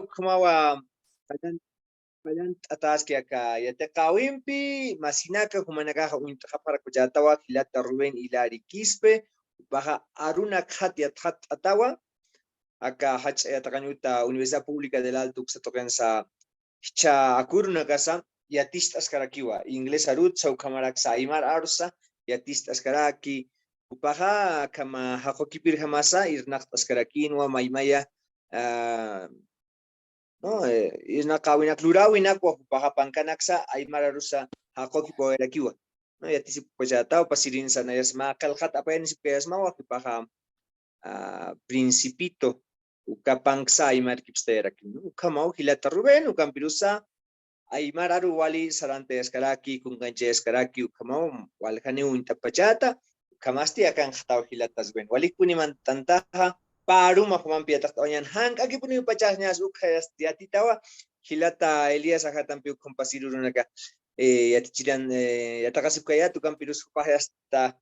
kumawa palan atas que acá ya te kawimpi masinaka humanaka unta para kujatawa hilata Rubén Hilari Quispe baja Aruna Khatia Khat Atawa acá hach atakanuta Universidad Pública del Alto Xatokensa cha akuruna casa yatistas karakiwa inglés arut sau kamaraksa imar arsa yatistas karaki upaha kama hakokipir hamasa irnaqtas karakinwa maymaya no isna kawina klurawina ko upaha pankanaksa aymar arusa hakoki poerakiwa no yatisi pojata pasirin sana yasma kalkhat apayan sipyasma wa upaha principito ukapangsa aymar kipsterakin ukamau hilata Ruben ukampirusa Aymar aru wali sarante eskaraki kunganche eskaraki ukamau walhani untapachata kamasti akan khataw hilatas ben wali kuni man tantaha paru mahuman piatak tawanyan hang aki puni pachahnya sukhayas tiatitawa hilata Elias akatan piu kompasirunaka yatichiran yatakasip kaya tu kampirus kupahas ta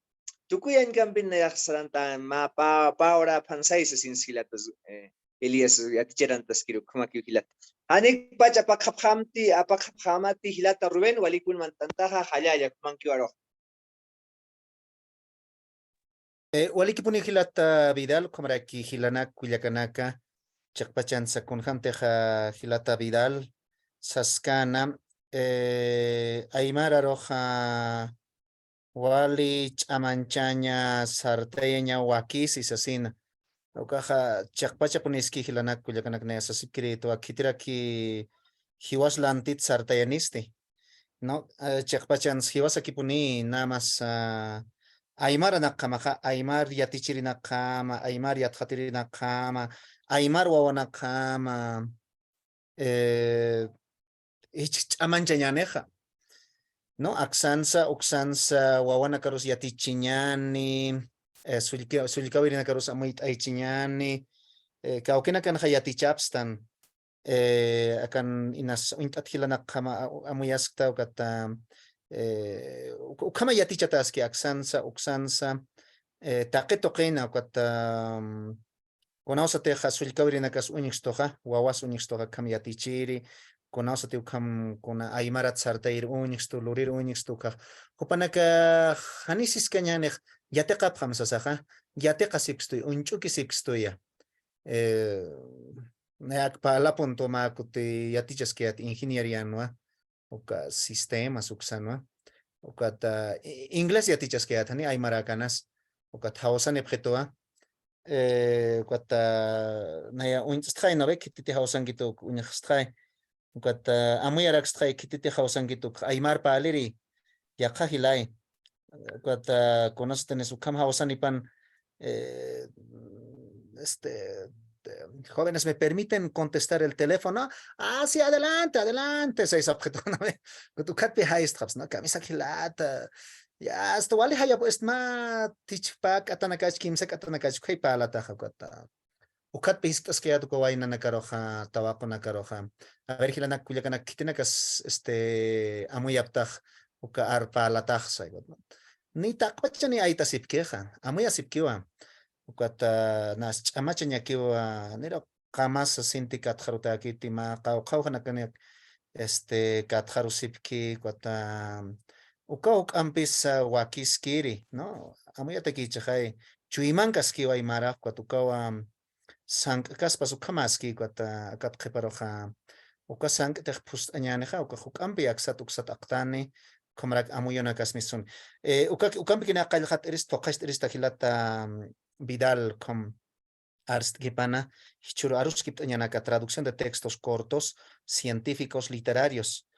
tukuyan kampin na saranta ma pa ora pansai sa sinsilatas Elias yatichiran taskiru kumakiu hilat Anik pacha pakhamti apakhamati hilata Ruben walikun mantantaha halaya mankiwaro. Waliki puni hilata Vidal komraki hilanak kuyakanaka chakpachan sakunhamteja hilata Vidal saskana Aymara roja wali chamanchaña sarteña wakis isasina Okaja chakpacha puniski hilanak kuyakanak nesa sikirito akitiraki hiwas lantit sartayanisti no chakpachan hiwas aquí puni nada más aymar nakamaja aymar yatichiri nakama aymar yathatiri nakama aymar wawana kama chamanchañaneja no aksansa uksansa wawana karus yatichiñani sulkawirina karus amuit aichiñani kaukena kan hayatichapstan akan inas intat hilana kama amuyasktau kata ukama yatichataski aksansa uksansa taqetoqina kata konausa teja sulkawirina kas uñixtoja wawas uñixtoja kam yatichiri konausa te ukam kona aymarat sartair uñixtu lurir uñixtuka hupanaka hanisis kañanej yateqa phamsasaja yateqa sipstoy unchuki sipstoya Pala punto ma kuti yatichas que ingeniería no oka sistemas uksanwa oka inglés yatichas que atani ay marakanas oka hausan ebjetoa oka naya unstray no ve kititi hausan gitu unstray oka amuy arakstray kititi hausan gitu ay mar paleri yaqa hilay oka conoces ukam hausan ipan jóvenes, ¿me permiten contestar el teléfono? Ah, sí, adelante, adelante. Seis objetos, ¿no? Tu cat behind ¿no? Camisa gilata. Ya, esto vale, ya pues ma tichpak atanakach kimsek atanakach kay pala taja kota. Ukat pistas que ya tu kawaina na karoja, tabaco na karoja. A ver, hilana kuyakana kitinakas amuyaptaj uka arpa la tajsa. Ni takpacha ni aita sipkeja. Amuya sipkiwa. Ukata nas chamacha ñakiwa niro qamas sinti katjaruta kiti ma qawqawqa kani katjaru sipki kwata uka ampis wakiskiri no amuyata kichajay chuymankas kiwa aymara kwata ukawa sank'kaspas ukamaski kwata akat qhiparoja uka sank'tej phust añaneja uka ampi aksat uksat aqtani komrak amuyona kasmisun ukampi kina qallqat iris toqash iris tajilata Vidal com Arstgipana, Hichuru Aruskip Tañanaka, traducción de textos cortos, científicos, literarios.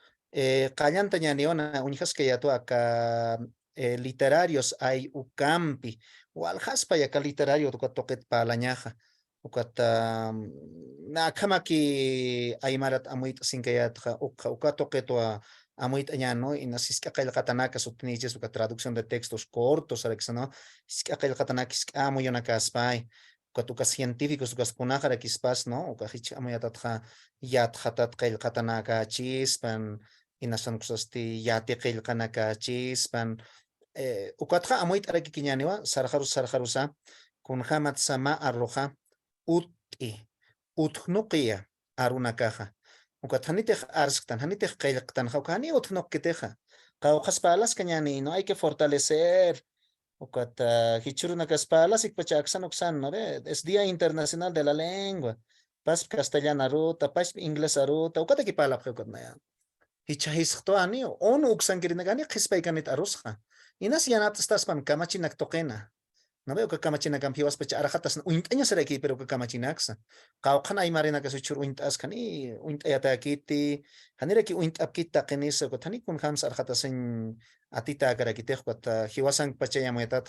Callan Tañaniona, unijas que ya tú acá literarios hay ucampi, o aljaspa y acá literario, toquet pa la ñaja. Ukata na kamaki aymarat amuit sin que ya uka toqueto a amuit añano y nasiska kay katanaka sutniches uka traducción de textos cortos alexano iska kay katanaka iska amuyona kaspay ukatuka científicos uka kunajara kispas no uka hich amuyatatja yat hatat kay katanaka chispan inasan kusasti yati kay kanaka chispan ukatja amuit araki kiñaniwa sarjarusa kun hamat sama arroja uti utnuqia aruna caja. Ukat hanitej arsktan, hanitej kailaktan, jaukani utnok keteja. Kaukas palas kanyani, no hay que fortalecer. Ukat hichuruna kaspalas ikpachaksan oksan, no ve, es Día Internacional de la Lengua. Pas castellana ruta, pas inglés ruta, ukat ekipalap ukat na yan. Hichahis to ani, on uksan girinagani, kispay kanit arusha. Inas yanat estas pan kamachinak tokena. No veo que camachina campiwas pecha arajatas uint año será aquí pero que camachinaxa kau khana ay marina que suchur uint askani uint ayata kiti hanira ki uint apkita kenisa ko tani kun khams arajatas en atita kara ki tehpat hiwasan pecha yamuetat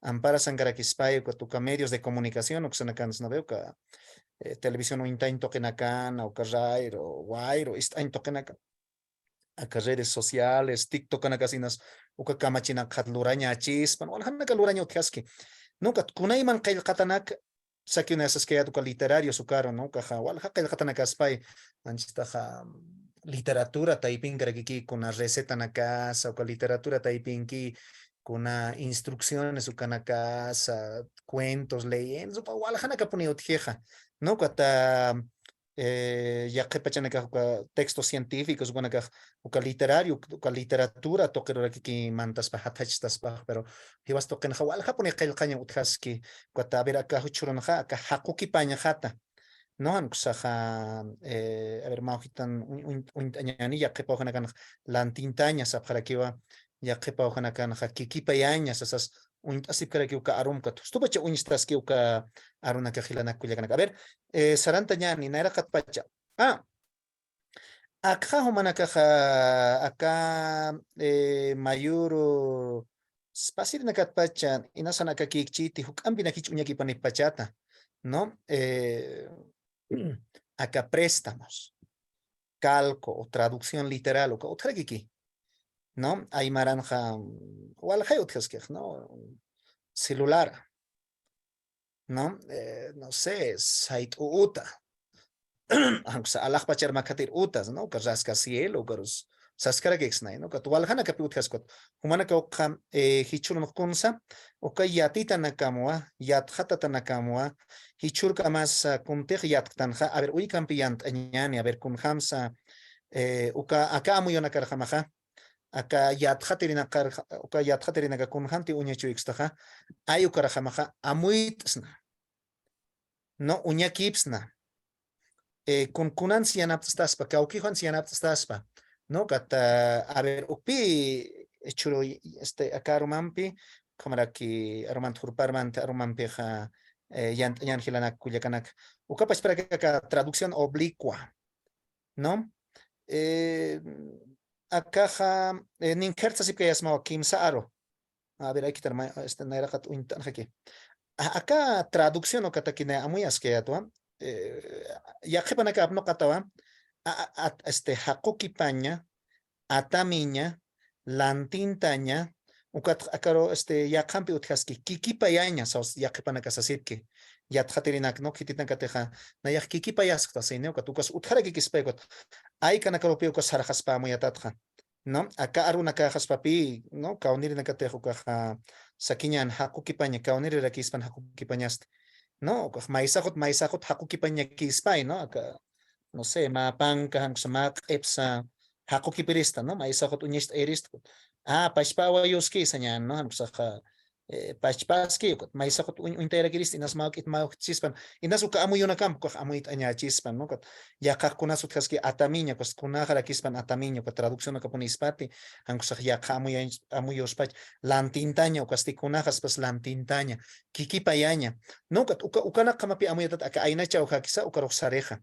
ampara sangara ki spy ko tu medios de comunicación o que no veo que televisión uint ain tokenakan o carrair o wair o ist ain tokenakan a redes sociales, TikTok na kasinas uka kamachina katluraña chispan wala hanna kaluraña utkaski nunca kunay man kay katanak sakyo na esas kaya tuka literario sukaro no kaha wala kay katanak aspay anchita ha literatura taipin karaki kuna receta na casa o literatura taipin ki kuna instrucciones ukana casa cuentos leyendas wala hanna kapuni utjeja no kata ya que pachanaka textos científicos wanaka uka literario uka literatura toquero que mantas pa hatachtas pa pero hiwas toquen hawal japoni qilqaña uthaski kwata ver acá huchuron ha acá hakuki paña hata no an kusaha a ver maujitan un añani ya que pojana kan lantintaña sa para que va ya que pojana kan hakiki payañas esas un así para que uka arum kat stupa che unistas que uka aruna que hilana kuliakan a ver saranta ñani naira katpacha acá humanakaja acá mayuro spasir na katpachan inasana kakikchiti hukambi na kichuñaki panipachata no acá préstamos calco o traducción literal o otra kiki no hay maranja wala hay otras que no celular no no sé site uta aunque alaj pachar makatir utas no que rasca cielo garus saskara que exnay no que tu walhana que piut haskot humana que okam hichur kunsa o que yatita nakamwa yat hatata nakamwa hichur kamas kunte yat tanja a ver uy campiant añani a ver kun hamsa uka acá muy una carjamaja acá yat haterina kar uka yat haterina ka kun hanti uña chuixtaja ayu carjamaja amuitna no uña kipsna con kunan sianap staspa kauki han sianap staspa no kata a ver upi churo este akarumampi kamera ki armant hurparmant arumampi ja yan hilanak kuyakanak ukapas para que traducción oblicua no acá ja ninkerta si que yasma kim saaro a ver hay que terminar este naira kat uintan aquí acá traducción o katakine amuy askeatua ya que para que no cataba este hakuki paña atamiña lantintaña ukat akaro este ya campi uthaski kiki payaña sos ya que para que sasipki ya thaterinak no kititan kateja na ya kiki payas ta sine ukat ukas uthara kiki spekot ay kana karo pio kas harjas pa muy atatja no acá aruna cajas papi no kaunir na katejo kaja sakiñan hakuki paña kaunir rakispan hakuki pañaste no maisakot hakuki paña kispay no acá no sé mapanka hang samak epsa hakuki pirista no maisakot unyist erist pashpawa yoski sanyan no hang saka pashpaski maisakot untera kirist inas mak it mak chispan inas uka amu yona camp ko amu it anya chispan no kat ya ka kunasut kaski atamiña kos kunahara kispan atamiña ko traducción ka punispati hang sak ya amu yospach lantintaña kasti kunajas pas lantintaña kiki payaña no kat uka na kamapi amu yatat aka aina chau hakisa uka roxareja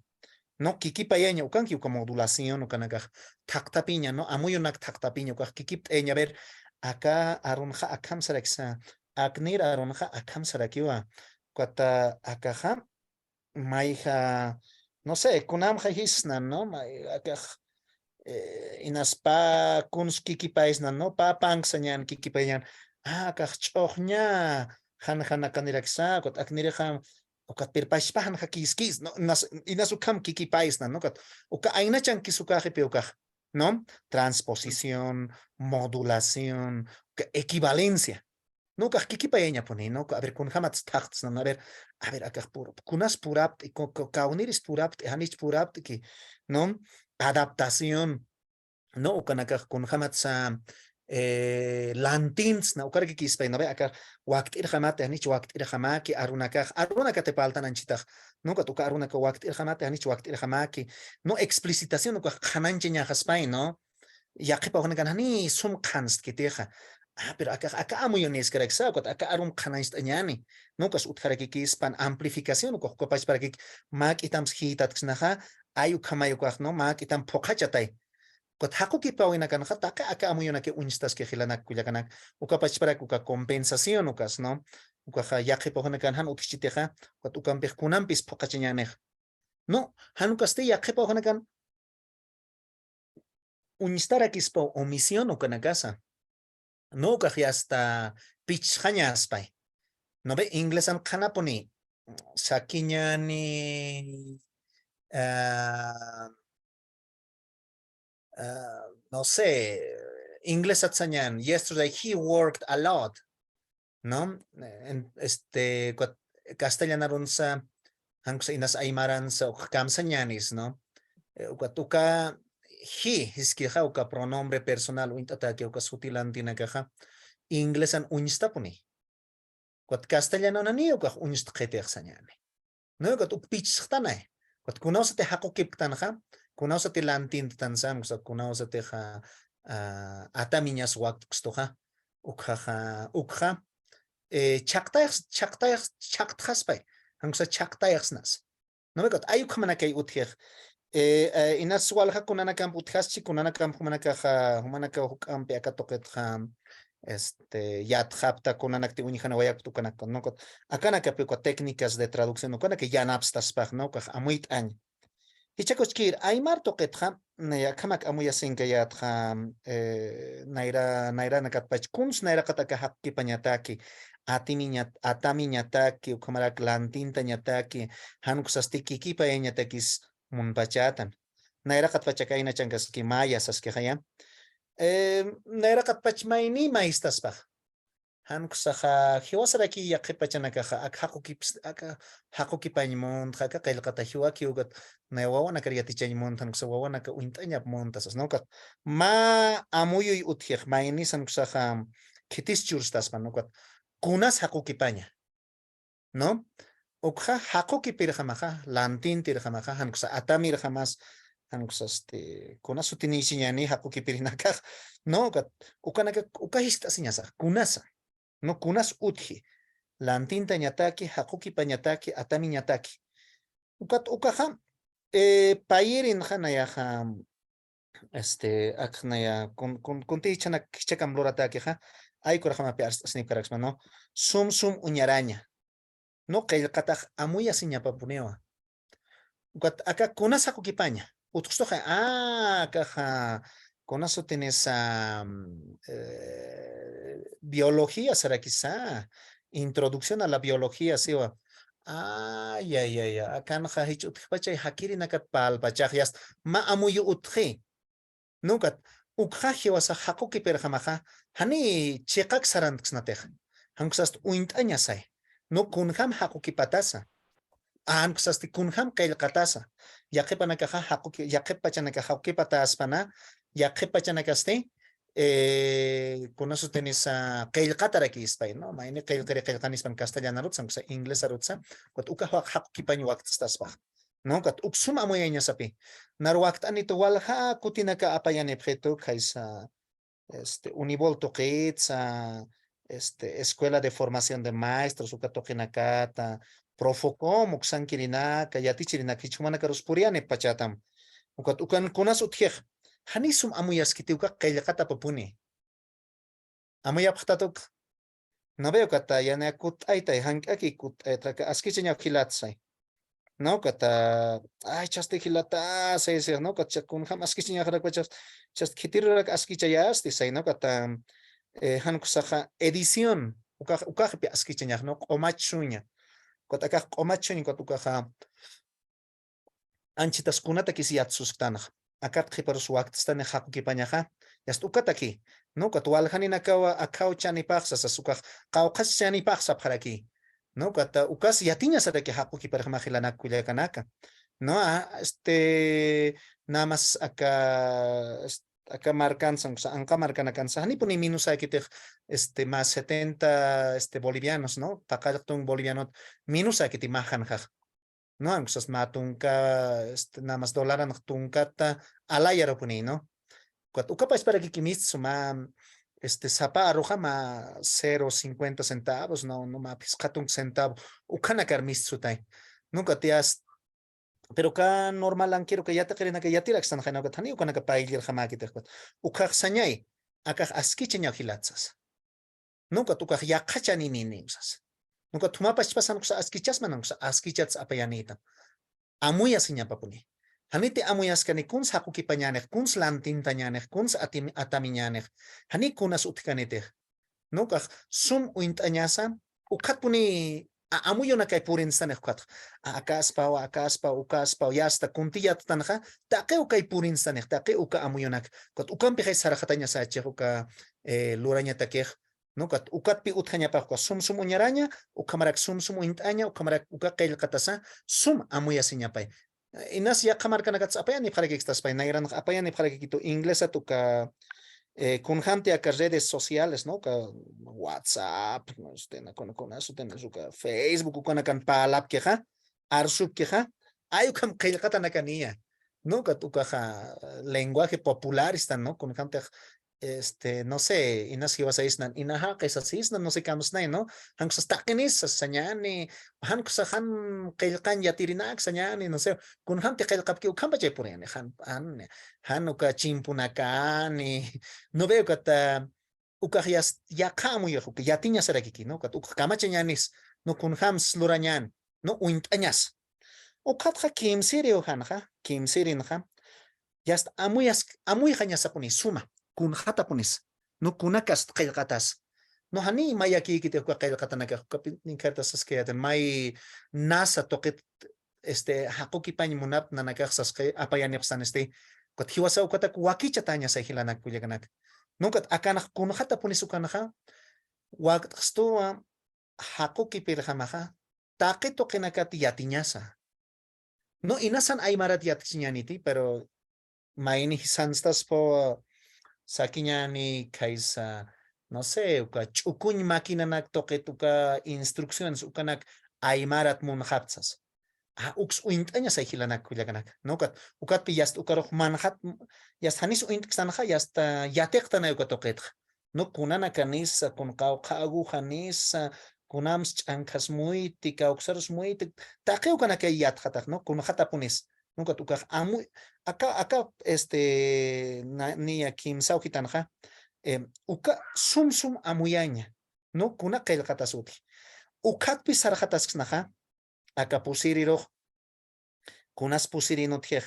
no kiki payaña ukan ki uka modulación uka nakaj taktapiña no amu yonak taktapiña uka kiki eña ver acá arunja akam saraksa aknir arunja akam sarakiwa kata akaja maija no sé kunam hisna no akaj inaspa kuns kiki paisna no pa pangsanyan kiki payan akaj chohnya han akaniraksa kot aknirja ukat pirpashpahan hakiskis no inasukam kiki paisna no kat uka aina chan kisukaje peukaj ¿no? Transposición, modulación, equivalencia, Nunca kikipayeña pone, no, a ver, con jamás tachts, no, a ver, acá puro, kunas purapt, y kauniris purapt, hanich purapt, que, no, adaptación, no, con acá con jamás lantins, no, ukar que kispay, no ve acá, wakt ir jamate, hanich wakt ir jamaki, aruna ka te paltan anchitach, nunca toca aruna ka wakt ir jamate, hanich wakt ir jamaki, no, explicitación, no, hananchiña jaspay, no, ya que pa kan hani sum kanst kiteja. Ah, pero acá amo yo nes kereksa, acá arum kanast anyani. No kas utkara que pan amplificación, ko pas para que mak itam hitat snaha, ayu kamayo kwak no mak itam pokachatay. Kot hako ki pa wina kan acá amo yo na que unstas que hilanak kuyakanak. Uka pas para kuka compensación ukas no. Uka ya que pa kan han utchiteja, kot ukam pek kunampis pokachanyaneh. No, hanukaste ya que pa kan unistar aquí spa omisión o casa. No que hasta pitch spy. No ve inglés am kanaponi. Sakiñani no sé, inglés atsañan. Yesterday he worked a lot. ¿No? Castellanarunsa, hankusa inas aymaran sa kamsañanis, ¿no? Ukatuka he hiskija uka pronombre personal uintata uka sutilantina kaja inglesan unstapuni. Kot castellano nani uka unstqetex sañani. No kot uppichtanay. Kot kunausa te hakukip tanja, kunausa te lantin tansam, kunausa te ha atamiñas wakt kstoja, ukha chaktayas hankusa chaktayasnas. No me kot ayuk manakay utjej. Inas walha kunana kamp utjaschi kunana kamp humanaka hukampi acá toquet yatjapta kunanak ti unijana wayak tukanak no kot acá nakapico técnicas de traducción no que ya napstas pag no kaj amuit añ hichakochkir aymar toquetja ya kamak amuya sinkayatja naira nakatpach kuns naira kataka hakki pañataki atamiñataki ukamarak lantinta ñataki hanuksastiki kipa eñatakis munpachatan naira katpachakaina chankaski maya saskihaya naira katpachmayni maistaspaj hankusaja hiwasaraki yaqipachanakaja ak hakukipañmont haka qillqata hiwaki ugat wawana karyatichañmont hankusa wawanaka uint'añap montasas nokat ma amuyuy utjiq maynis hankusaja kitis churstaspa nokat kunas hakukipaña no ukja hakukipirjamaja lantintirjamaja hankusa atamirjamas hankusa kunas utinisiñani hakukipirinakaj no kat ukanaka ukajistasiñasa kunasa no kunas utji lantinta ñataki hakuki pañataki atami ñataki ukat ukaja payirin janayaja aknaya kunti chana kichakam lorataki ja ay kurajama pe asnip karaxma no sum uñaraña no qillqataj amuya siñapapunewa ukat aka kunas hakuki paña utqstoja kaja con eso tienes biología, será quizá. Introducción a la biología, sí. Ya. Acá no ha dicho, pachay hakiri nakat pal pachayas, ma amuyu utji. Nunca, ukhaji was a hakuki perhamaha, hani chekak sarant xnatej. Hanksast uintanyasai. No kunham hakuki patasa. Hanksasti kunham kail katasa. Yakepanakaha hakuki, yakepachanaka hakuki patas pana. Ya que pachanakaste con eso tenés a qillqatara ki ispay no mayne qillqani ispan castellana rutsan kusa inglesa rutsa kot uka haq kipañ waqt staspa no kat uksum amoyaña sapi nar waqt anito walha kutinaka apayane objeto kaisa univol toqitsa escuela de formación de maestros uka toqinakata profocom uksan kirinaka yatichirinaka hichmanaka ruspuriane pachatam ukat ukan kunas utjej hanisum amuyaskitiuka qillqata papuni amuyapqtatuk no veo kata yana kut'aytay hank'aki kut'aytaqa askichaña hilatsay no kata ay chaste hilatasay sir no kata kunham askichaña harakwachas chast khitirurak askichayasti say no kata hankusaqa edición ukaqpi askichaña no q'umachuña kota kaq q'umachuña kota ukaqa anchitas kunata kisiyatsusqtanaq acá qiparus waqtistani hakukipañaja yast ukataki no kat walhanin akaw chani paksa sa sukak kaukas chani paksa para aquí no kat ukas yatinya sa que haku ki para mahilanak kuya kanaka no nada más acá marcan sa angka marcan acá sa hani puni minus ay kitik más 70 bolivianos no takatong boliviano minus ay kitimahan kak no ang sas matungka nada más dolaran tungkata alayaro puni no kat uka pa para kikimis suma sapa arroja ma 0.50 centavos no ma piskatong centavo uka na karmis sutay no katias pero ka normal lang quiero que ya te quieren que ya tirak stan khana ka thani uka na ka paigil khama ki tekot uka sanyay akak aski chenya hilatsas no ka tuka ya khachani ni usas no ka thuma paspasan sa aski chas manang sa aski chats apayanita amuya sinya papuni Haniti amuyas kani kuns hakuki panyanek, kuns lantin tanyanek, kuns ataminyanek. Hani kunas utkanite. No kah sum uint anyasa, ukat puni amuyo na kay purin sa nekat. Akas pa, yasta kuntiyat tanaka, take ukay purin sa nek, take uka amuyo nak. Kat ukam pikay sarakatanya sa atya uka luranya takeh. No kat ukat pi utkanya pa ko sum unyaranya, ukamarak sum uintanya, ukamarak uka kail katasa, sum amuya sinya pay. Inas ya kamar ka nagat apayan ni parang ekstas pa nairan apayan ni parang kito Ingles at ka kunhante a redes sociales no ka WhatsApp no na con eso tenés ka Facebook ko na kan palap ke ha arsuk ke ha ayo kam kail kata na kaniya no ka tu ka lenguaje popular están no kunhante no sé, inas hiwas sa isnan, inaha kay sa isnan, no sé kamus na no? Hang sa stakinis, sa sanyani, han ko sa han kailkan yatirinak, sanyani, no sé, kun han te kailkap ki ukam ba jay purene, han uka chimpunakani, no veo kat uka ya kamu ya uka yatinya sa rakiki, no? Kat uka kamachanyanis, no kun ham sluranyan, no uint anyas. Ukat ha kim sirio han ha, kim sirin ha, yast amuy kanya sa puni, suma. Kun hata punis no kunakas kail katas no hani mayaki kite ko kail katana ka kapin kartas saskayatan may nasa tokit hakuki pan munap na nakaksas kay apayan yapsan kat hiwasa ukatak waki chatanya sa hilanak kulyaganak no kat akanak kun hata punis ukanaka wak sto hakuki pirhamaka takito kinakat yatinyasa no inasan ay marat yatinyaniti pero maini sanstas po sakinya ni kaisa no sé uka chukuñ máquina nak toque tuka instrucciones ukanak aymarat mun hapsas ux uintaña sa hilanak kullaganak no kat ukat pi yast ukarok manhat yast hanis uint ksanaja yasta yatekta na uka toquet no kunana kanis kun qagu hanis kunams chankas muy tika uxaros muy taqeu kana kay yat hatak no kun hata punis nunca tu amu acá ni aquí en Sauquitanja uka sum amuyaña no kuna kail katasuki ukat pisar katasnaja acá pusiriro kunas pusirino tiej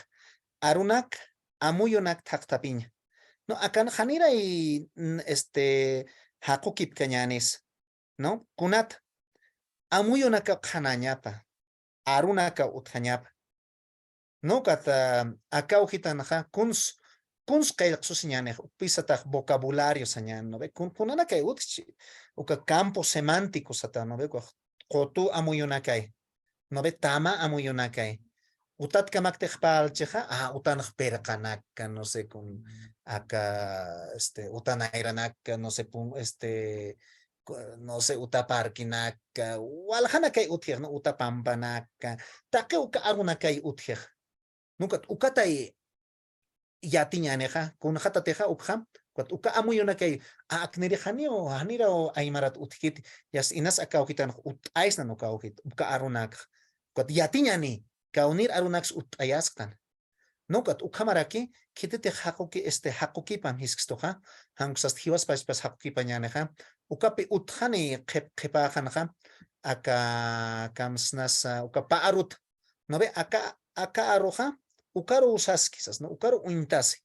arunak amuyonak taktapiña no acá janira y hakukip cañanes no kunat amuyonaka kanañapa arunaka utjañapa no kata acá hojitanaja kuns kayak susiñanej pisataj vocabulario sañan no ve kunana kay utchi uka campo semántico sata no ve qotu amuyonakay no ve tama amuyonakay utat kamak tejpalcheja utanaj perkanaka no sé con acá utanairanak no sé no sé utaparkinaka walhana kay utjer no utapampanaka take uka arunakay utjer nunca ukatay yatiñaneja kun hatateja upjam kat uka amuyonakay aknirihani o hanira o aymarat utkit yas inas akawkitan ais na no kawkit uka arunak kat yatiñani kaunir arunak utayaskan no kat ukamaraki kitete hakuki hakukipan hiskstoja hanksas hiwas pas hakukipañaneja ukapi uthani qepajanja aka kamsnas uka paarut no ve aka arroja ukaro usas quizás no ukaro uintase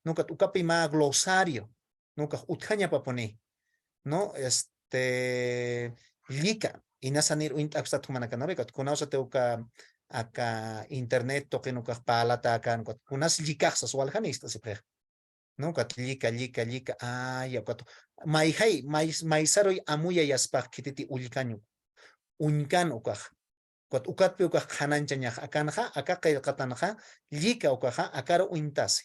nunca ukapi ma glosario nunca utjaña papone no lika inasanir uint aksta tumanaka no ve kat kunausa te uka aka internet to que nunca palata kan kat kunas likaxas waljanista se no kat llika ya kat mayhay maysaroy amuya yaspaq kititi ulkanyu unkan ukaj kat ukatpi ukaj hananchañaj akanja aka qillqatanqa llika ukaja akaro uintasi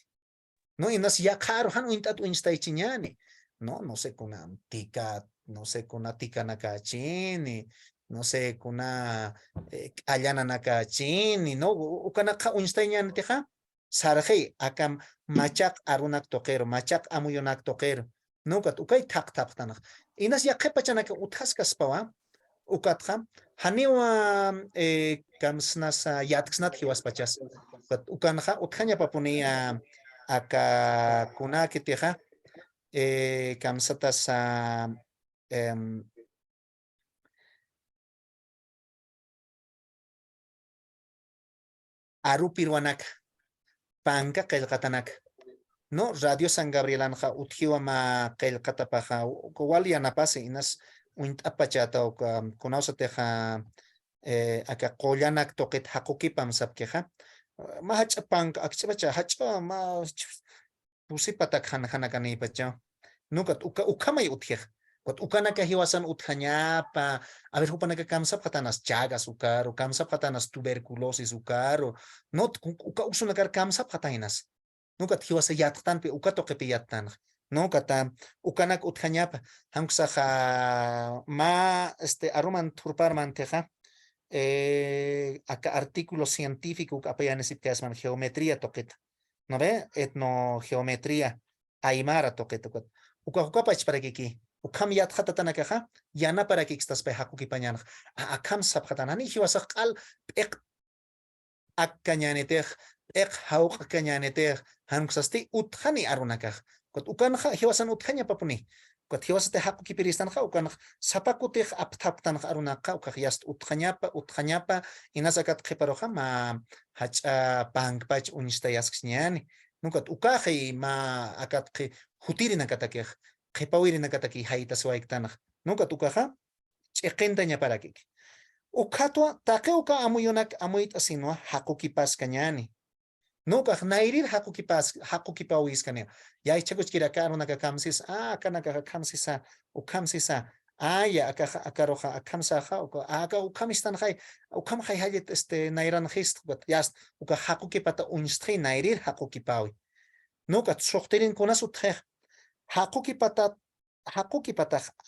no inas ya qaro han uintat uinstaychiñani no sé kuna tika no sé kuna tika nakachini no sé kuna allana nakachini no ukanaqa uinstayñani tija sarjey akam machak arunak toqero machak amuyunak toqero no kat ukay taq tanaq inas ya qepachanaka uthasqaspawa ukatqa haniwa kamsnasa yatksnat hiwaspachas kat ukanaqa utqaña papunia aka kuna kitija kamsatas aru piruanak panka qillqatanak no radio San Gabrielanja utjiwa ma qillqatapaja wali yanapasi inas uint'apachata kunawsateja aka qollanak toqit haqukipam sapkeja ma hach'apanka akch'apacha hach'a ma pusipatak hanakanipacha nukat ukamay utjej kot ukanaka hiwasan utjañapa a ver hupanaka kamsap hatanas chagas ukaro kamsap hatanas tuberculosis ukaro not uka usunakar kamsap hatainas nukat hiwasa yattanpi ukatoqepi yattan no kata ukanak utjañapa hamksaja ma aruman turparman teja aka artículo científico apayanesip kasman geometría toqueta no ve etnogeometría aymara toqueta uka hukapach para kiki ukam yat khatatanakaja yana para que estas pe hakuki pañana akam sap khatanani hiwasa qal pek akkañanetej pek hauq akkañanetej hanksasti utkhani arunakaj kot ukanja hiwasan utkhanya papuni kot hiwasate hakuki piristanja ukan sapakutej aptaptan arunaqa ukaj yast utkhanyapa inasakat qhiparoja ma hacha pankpach unistayasqñani nukat ukaji ma akat hutirinakatakej qhipawirinakataki haytas wayktanaj nukat ukaja ch'iqintaña parakik ukhatwa taqe uka amuyunak amuyta sinwa hakukipas kañani nukaj nairir hakukipawis kanya yay chakuchkira karunaka kamsis kanaka kamsisa ukamsisa ya akaroja akamsaja aka ukamistanjay ukamjay hayet nairanjist yas uka hakukipata unstri nairir hakukipawi nukat suqtirin kunas utjej hakukipata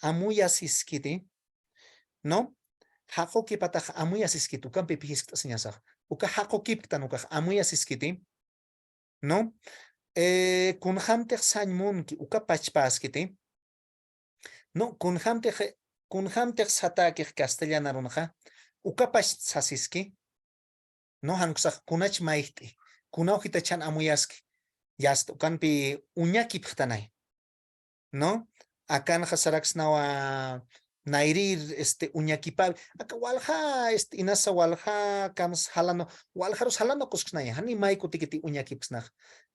amuyasiskiti no hakukipata amuyasiskiti ukampi pihiskta señasaj uka hakukiptan uka amuyasiskiti no kunhamtej sañmunki uka pachpaskiti no kunhamtej satakej castellana runja uka pachsasiski no hanksaj kunach maihti kunawjita chan amuyaski yasta ukanpi uñakipjtanay no akan hasaraksnawa nairir uñakipawi aka walja inasa walja kams halano waljaros halano kusksnaya hani mayku tikiti uñakipsnaj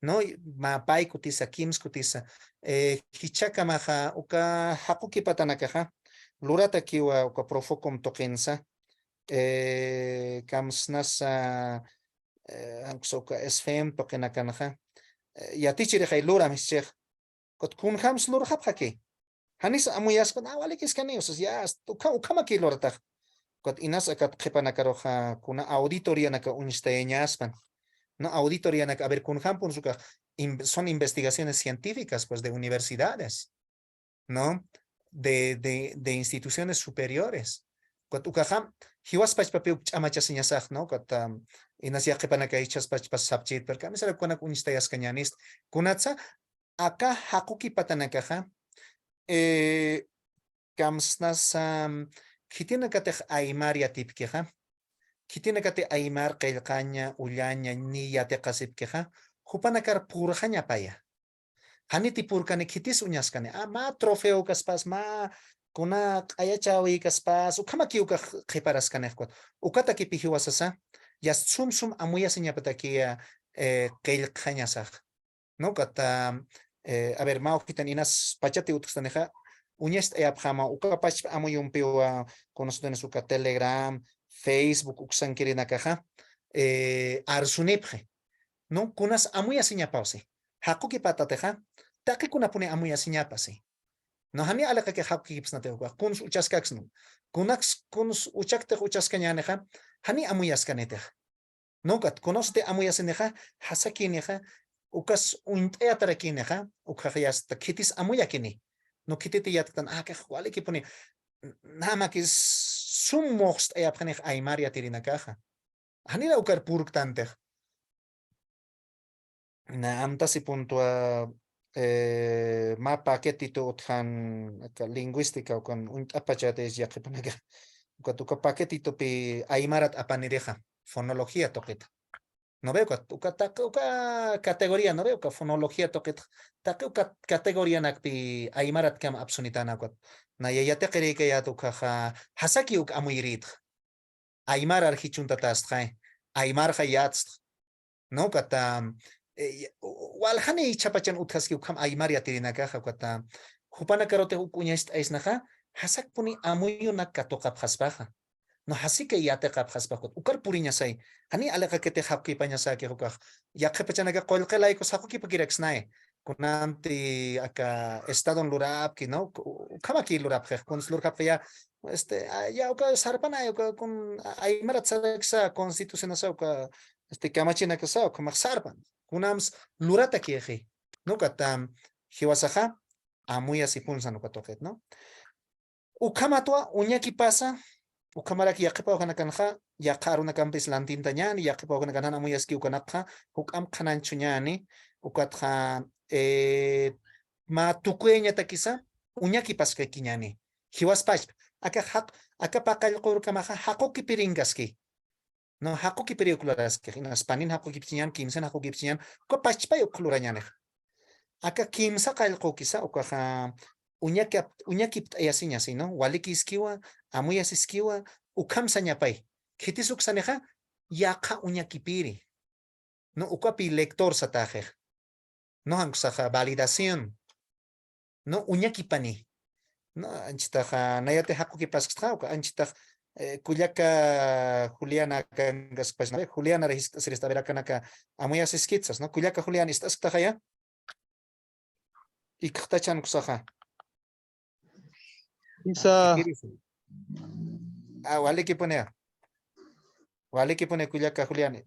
no ma payku tisa kimsku tisa hichaka maja uka hakukipatanakaja lurata kiwa uka profokom toqinsa kamsnasa uka esfem toqinakanaja yatichirejay lura mischej kot kun hams lur hapjaki hanis amuyas kot wali kiskani usas ya ukama ki lortaj kot inas akat qhipanakaroja kuna auditoría naka unsteñaspan no auditoría naka a ver kun hampun suka son investigaciones científicas pues de universidades no de instituciones superiores kot ukaham hiwaspach papiu ch'amachasiñasaj no kot inas ya qhipanaka ichaspach pas sabchit per kamisara kuna unstayas kañanist kunatsa aka hakuki patanakaja kamsnasam kitina katej aymar yatipkeja kitina kate aymar qillqaña ullaña ni yateqasipkeja hupanakar purjaña paya haniti purkani kitis uñaskani ma trofeo kaspas ma kuna q'ayachawi kaspas ukhamaki uka qhiparaskanejkot ukata kipihiwasasa yas sum amuyasiñapatakia qillqañasaj no kata a ver maujitan inas pachati utstaneja uñest ayapjama ukapach amuyumpiwa conocedones uka Telegram Facebook uksankirinakaja arsunipje no kunas amuyasiñapawsi hakuki patateja, taki kuna pune amuya siñapasi. No hani alaka que hakuki psnateja, kunus uchaskaxnu. Kunus uchakte uchaskañaneja, hani amuyascaneteja. No kat conoste amuyasineja, hasakineja, ukas unteatarakineja, ukajayasta kitis amuyakini. No kititi yatatan, que wale que pone, nada más que summost ayapjanej aymaria tirinakaja. Hanira ukar purktantej. Na amtasi puntua ma paquetito utjan lingüística con un apachate ya que pone que tuka paquetito pi aymarat apanireja fonología toqueta. No veo uka categoría no veo fonología toqueta. Ta uka categoría nakpi aymarat kam absunitana kwat. Na ya te quería que ya tuka hasaki uk amuirit. Aymar arhichuntatas khai. Aymar hayats. No kata walhani chapachan uthaski ukham aymar yatirinaka kata hupana karote ukuñast aisnaja hasak puni amuyu nakatoqa phaspaja no hasika yate qaphaspakut ukar puriña sai hani alaka kete hapki pañasa ke hukaj yaqepachanaka qolqelay ko saquki pakiraxnai kunanti aka estado lurap ki no kamaki lurap khej kun lurap ya ya uka sarpana uka kun aymarat sareksa constitución sa uka kamachina ka sa uka sarpan kunams lurata kieje no katam hiwasaja amuya sipunsa no katoket no ukamatwa uñaki pasa ukamaraki yaqipa ukanakanja yaqaruna kampis lantinta ñani yaqipa ukanakana amuyaski ukanapja hukam khananchu ñani ukatja ma tukueñata kisa uñaki paskaki ñani hiwaspach aka paqallqur kamaja haquki piringaski no haquki periokulaski ina spanin haquki piñan kimsan haquki piñan ko pachpay uklurañanej aka kimsa qallqu kisa ukaja uñaki ayasiña si no waliki iskiwa amuyas iskiwa ukamsa ñapay kitisuk saneja yaqa uñaki piri no ukapi lector sataje no hankusaja validación no uñaki pani no anchitaja nayate haquki paskqa uka anchita Cuyaca Juliana kangas pues no Juliana registro kanaka amuyas esquitzas no Cuyaca Juliana estás tajaya y ktachan kusaja Isa vale que pone Cuyaca Juliana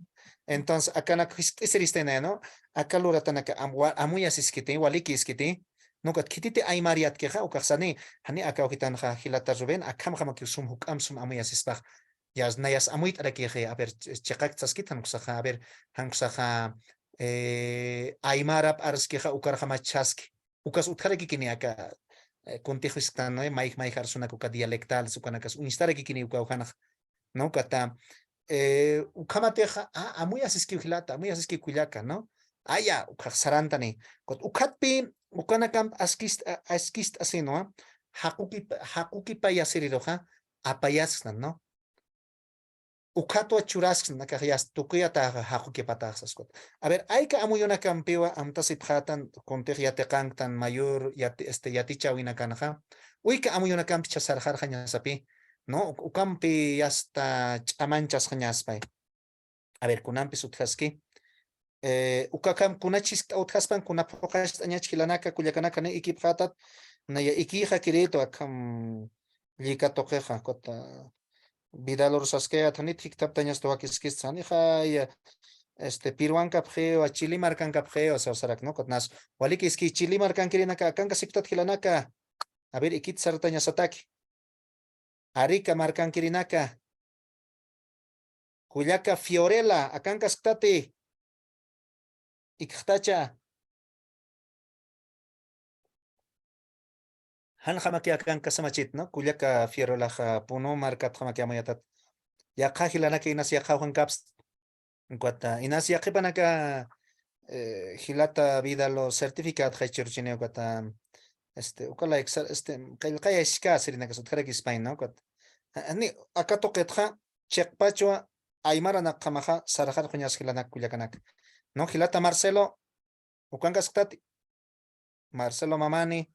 entonces acá na iseristena no acá lura tanaka amuyas esquite waliki esquite no kat kitite ay mariat keja ukaxani hani aka ukitanja hilata ruben akam kama kusum hukam sum amuyas ispach yas nayas amuit arakeje a ver chekak tsaskitan kusaja a ver hankusaja aymarap arskeja ukarja machaski ukas utjareki kini aka contigo están no maik harsuna kuka dialectal sukanakas unistare kini uka uhana no kata ukamateja amuyas iski hilata amuyas iski kuyaka no aya ukaxarantani kot ukatpi ukanakam askist así no hakuki payasiriroja apayasnan no ukato churask nakayas tukuyata hakuki pataxas kot a ver hay que amuyona campewa amtasipjatan contigiate kantan mayor yatichawina kanaja uika amuyona camp chasarjar jañasapi no ukampi hasta chamanchas jañaspay a ver kunampi sutjaski ukakam kunachis uthaspan kunapoqas añachkilanaka kullakanaka ne ikiphatat naya ikija kirito akam llikatoqeja kota vidalor saskea thanit hiktaptañas toakiskis sanija piruanka pje o chilimarkanka pje o sarak no kotnas walikiski chilimarkankirinaka kanka siktat kilanaka a ver ikit sartañas ataki arika markankirinaka kullaka fiorella akanka siktati iktacha han jamaki akan kasamachit no kullaka fiorella puno markat jamaki amayatat ya qahilanaka inas ya qawan caps en cuanto inas ya qipanaka hilata vida lo certificado hechurchine cuata ukala qilqaya shka sirinaka sutjaraki Spain no cuat ani acá toquetja cheqpachua aymarana qamaja sarajar quñas hilanak kullakanak no hilata Marcelo ukankas ktati Marcelo Mamani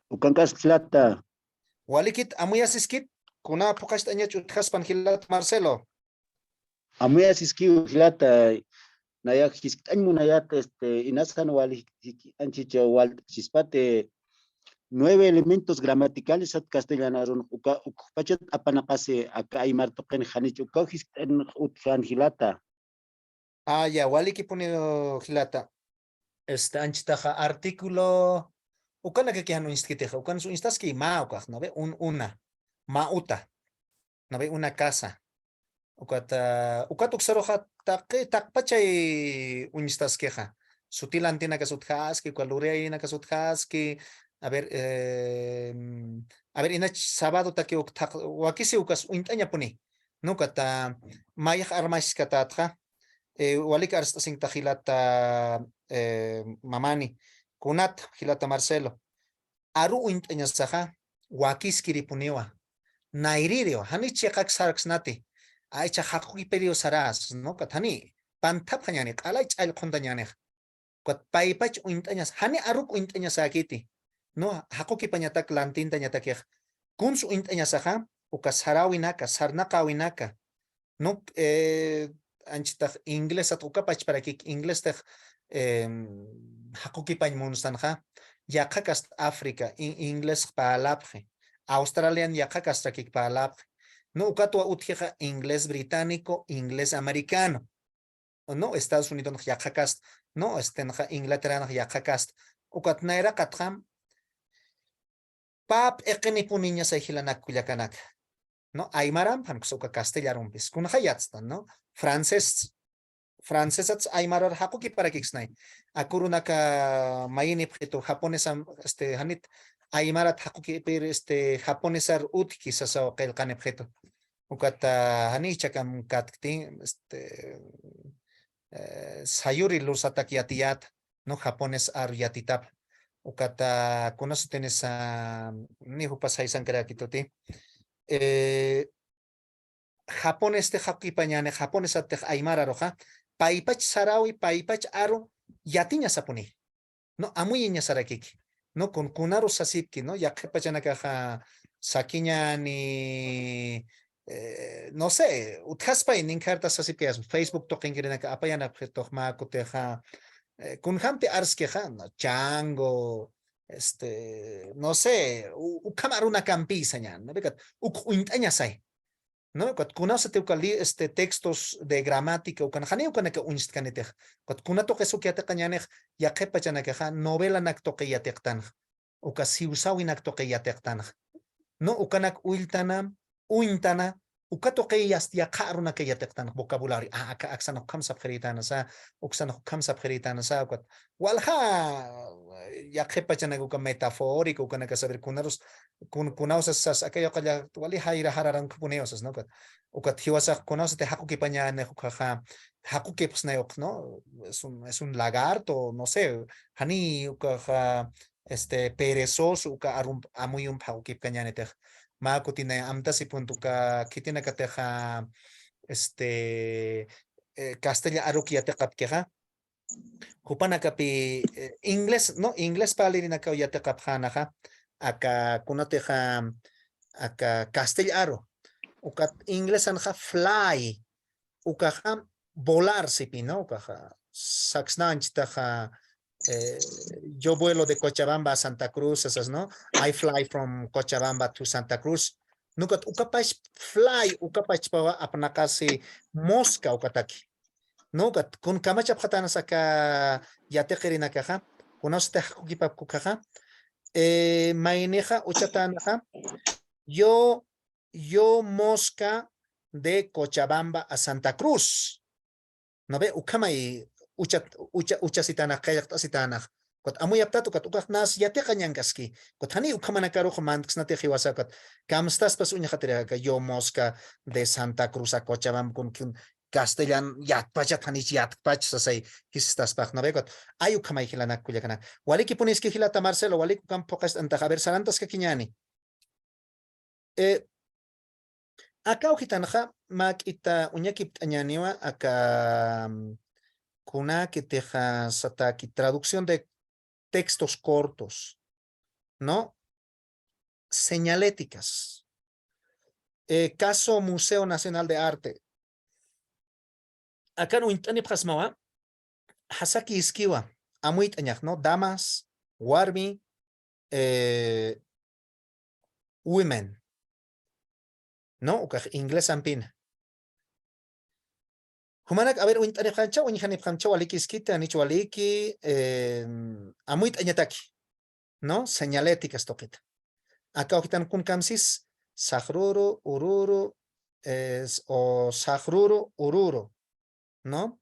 ukankas tlata walikit amuyas iskit kuna pokast añach utjaspan hilata Marcelo amuyas iski tlata nayak hisktañmu nayat inasan wal anchicha wal chispate 9 elementos gramaticales at castellano uka ukpachat apanakase acá hay martoquen janich uka hisktan utjan hilata. Ah, ya, wali que pone hilata. Anchitaja artículo. Ukana que kiano inskiteja. Ukan su instaski ma ukaj, ¿no ve? Una. Mauta. ¿No ve? Una casa. Ukatuk saroja takpachay unistaskeja. Sutilantina kasutjaski, kualureina kasutjaski. A ver, inach sábado take wakisi ukas uintaña puni. No kata mayaj armash katatja. Walik arstasing tajilata mamani. Kunat hilata Marcelo. Aru uintaña saja. Wakiskiri puniwa. Nairirio. Hanichi sarks nati. Aicha hakuki perio saras, no katani. Pantap kanyani. Alay chal kondañani. Kat paipach uintañas. Hani aruk uintañas sakiti. No, hakuki pañatak lantinta ñatakej. Kunsu uintañas saja. Uka sarawinaka, sarnakawinaka. No, anchitaj inglés at ukapach para que inglés tej hakuki pañ monstanja. Yakakas África, inglés palapje. Australian yakakas takik palapje. No, ukatua utjeja inglés británico, inglés americano. No, Estados Unidos yakakast. No, Inglaterra yakakast. Ukat naira katjam. Pap ekeni puniña sa hilanak kuyakanak. No, aymaram pankusuka castellano bis. Kun hayatstan, no? Francesats aymarar hakuki para kiksnay. Akurunaka mayini pito japonesa hanit aymarat hakuki per japonesar utki sa kelkane pito. Ukata hanichakam katktin sayuri lusatak yatiyat no japones ar yatitap. Ukata conoce tienes ni hupasaisan karakitoti. Japón hakuki pañane japones at aymara roja. Paipach sarawi paipach aro yatiña sapuni. No amuyiña sarakiki. No con kunaro sasipki, no ya pachanaka sakiña ni no sé, utkaspa in carta sasipki Facebook token kirenaka apayana tohma kuteja kun hamte arskeja, no chango, no sé, ukamaruna campisa ñan, no bekat uintaña sai. No, cuando conoce textos de gramática, o canjane o canaka unstkanetech, cuando kunato que sukia te cañanech, ya que pachanaka novela nakto que ya tectan, o casi usawin acto que ya tectan. No, o canak uiltana, uintana, o cato que ya karuna que ya tectan vocabulario. Ah, acá axano kamsa peritana sa, oxano kamsa peritana sa, cuando walha ya que pachanaka metafórico, canaka saber kunaros kunausas aquello que ya wali haira hararan kupuneosas, ¿no? Ukat hiwasa conoce te hakuki paña ne hukaja hakuki pues no es un lagarto, no sé, hani ukaja perezoso uka amuy un hakuki paña ne te ma kutine amta si punto ka kitina ka teja castella aruki te kapkeja kupana kapi inglés no inglés palirina ka ya te kapjanaja acá kunateja acá castellano ukat inglés anja fly ukaja volar sipi no ukaja saxnanchtaja yo vuelo de Cochabamba a Santa Cruz esas no I fly from Cochabamba to Santa Cruz nukat ukapach fly ukapach pawa apnakasi mosca ukataki nukat kun kamachap hatana saka yatekerina kaja kunoste kukipap kukaja maineja uchatanaja yo mosca de Cochabamba a Santa Cruz. No ve ukamay ucha sitana kayak sitana. Kot amuy aptato kat ukak nas yate kanyangaski. Kot hani ukamana karo manx na te hiwasa kat kamstas pas unya katira ka yo mosca de Santa Cruz a Cochabamba kun Castellan yatpachat hanich yatpach sasay histas pak no ve kot ayu kamay hilana kuyakana. Wali ki punis ki hilata Marcelo wali kam pokas anta haber sarantas ka kinyani. Acá ojitanja mak ita uñakip añaniwa acá kuna que teja sataki traducción de textos cortos, ¿no? Señaléticas. Caso Museo Nacional de Arte. Acá no intani pasmawa hasaki iskiwa, amuit añak, ¿no? Damas, warmi, women, ¿no? Ukaj inglés ampin. Humanak, a ver, uint aniphancha, uñihaniphancha, waliki iskita, anicho waliki, amuit añataki, ¿no? Señaléticas toquita. Acá ojitan kun kamsis, sahruru, ururu, o sahruru, ururu, ¿no?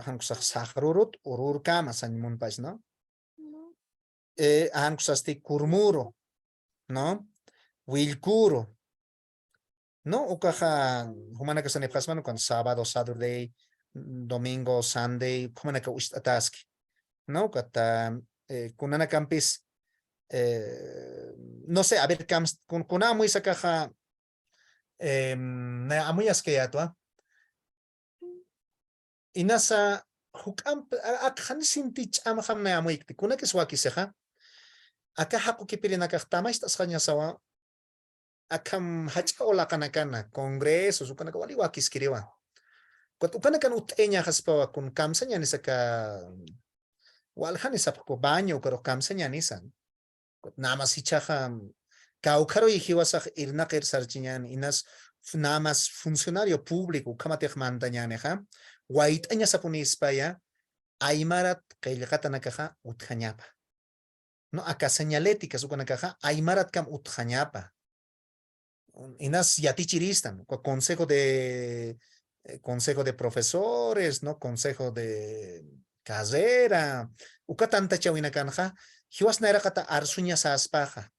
Hankusah sahrurut, urur kama, sanmun pais, ¿no? Hankusasti kurmuro, ¿no? Wilkuro, ¿no? Ukaja, humanaka sanepasmano con sábado, Saturday, domingo, Sunday, humanaka ustataski, ¿no? Kata, kunana campis, no sé, a ver, kuna muy sakaja, amuyas que ya, inasa, hukam, akhan sintich amaham me amuyikti, kuna que swaki seja, acá haku kipirina kahtama, estas sawa, akam hacha ola kanakana, congreso, su kanaka wali wakis kiriwa. Kot ukana kan utenya haspawa kun kamsanya ni saka walhan isap ko banyo pero kamsanya nisan. Kot namas hichaha kaukaro ihiwasak irnakir sarchinyan inas namas funcionario público kamatek mandañaneja waitanya sapunispaya aymarat qillqatanakaja utjañapa. No acá señalética su kanakaja aymarat kam utjañapa. Inas yatichiristan, consejo de profesores, ¿no? Consejo de carrera. Uka tanta chawina kanja, hiwas naira kata arsunya saspaja,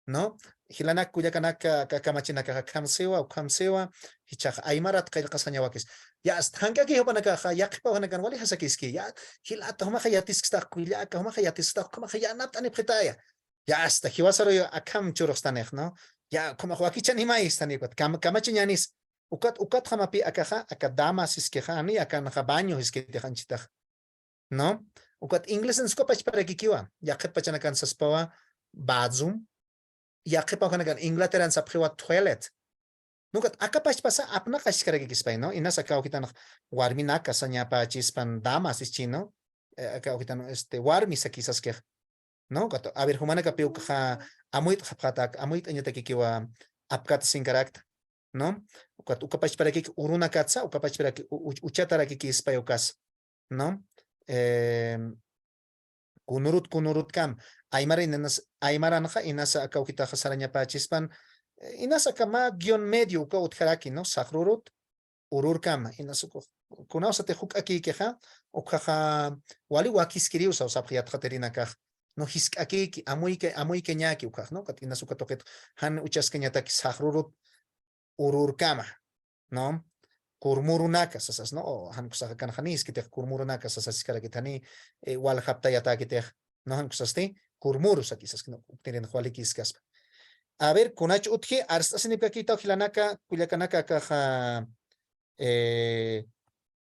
¿no? Hilanak kuyakanaka kakamachinaka kamsewa o kamsewa, hichaj aymarat kayakasanya wakis. Ya hanga ki hopanaka yakipa hanakan wali hasakiski, ya hilata homaja yatisksta kuilaka homaja yatisksta homaja yanat anipretaya. Ya hasta hiwasaro akam churostanech, ¿no? Ya como joaquichan imais taniquat kamachiñanis ukat hamapi akaja akadamas iskejani akanaja baño iskejanichitaj, ¿no? Ukat inglés en skopach para kikiwa ya pachanakan saspawa bathroom ya pachanakan Inglaterra en sapjiwa toilet nukat akapach pasa apna kashkara kikispay, ¿no? Inas acá okitan warmina kasanya pa chispan damas is chino acá okitan warmi sakisas kej, ¿no? A ver, humana kapiu kaja amuit hapkatak, amuit anyatakikiwa apkat sin carácter, ¿no? Ukapach para que uruna katsa, ukapach para que uchatara que ispayukas, ¿no? Kunurut kam, aymara inas aymaranja inasa akaukita hasaraña pachispan, inasa kama guión medio uka utjaraki, ¿no? Sahrurut, urur kama, inasuko. Kunausa te huk aquí queja, ukaja wali wakiskiriusa o sapriat haterina kaj. No hisk aquí amuy que ñaki ukaj, ¿no? Katina suka toquet han uchas keñataki sahrurut urur kama, ¿no? Kurmurunaka sasas, ¿no? Han kusaka kan hanis que te kurmurunaka sasas kara que tani wal hapta yata que te no han kusasti kurmurus aquí sas que no tienen hualikis kaspa. A ver, kunach utji arsta sinipakita hilanaka kuyakanaka kaja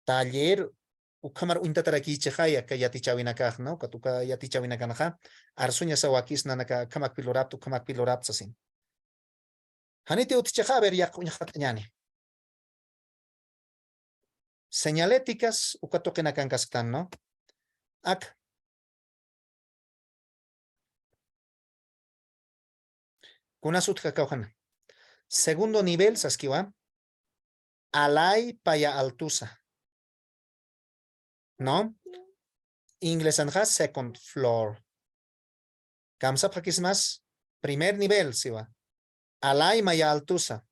taller ukamar untataraki chehaya ka yati chawinakaj, ¿no? Katuka yati chawinakanaja arsuña sawakis nanaka kamak pilorap sasin. Haniti utcheja a ver ya ñani. Señaléticas ukatokenakan kastan, ¿no? Ak kunasut kakauhan. Segundo nivel saskiwa alay paya altusa, ¿no? Inglés anja second floor. Kamsa pakismas primer nivel siwa. Alay maya altusa.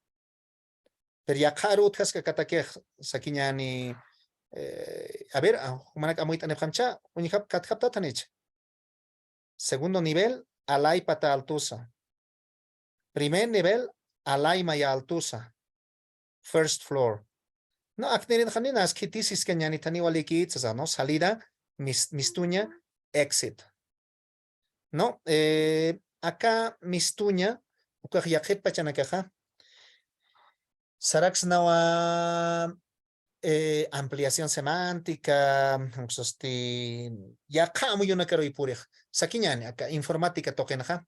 Pero ya karut has kakatake sakiñani a ver, humanak amuit anephamcha unikap katkaptatanich. Segundo nivel alay pata altusa. Primer nivel alay maya altusa. First floor. No, aknirin kanina as kitisis kanyani tani walikit sa no salida mistuña exit. No, acá mistuña ukajyakhet pachanakaja. Sarax nawa ampliación semántica, ya kamu yo na karo ipurih. Sakiñani acá informática tokenaja.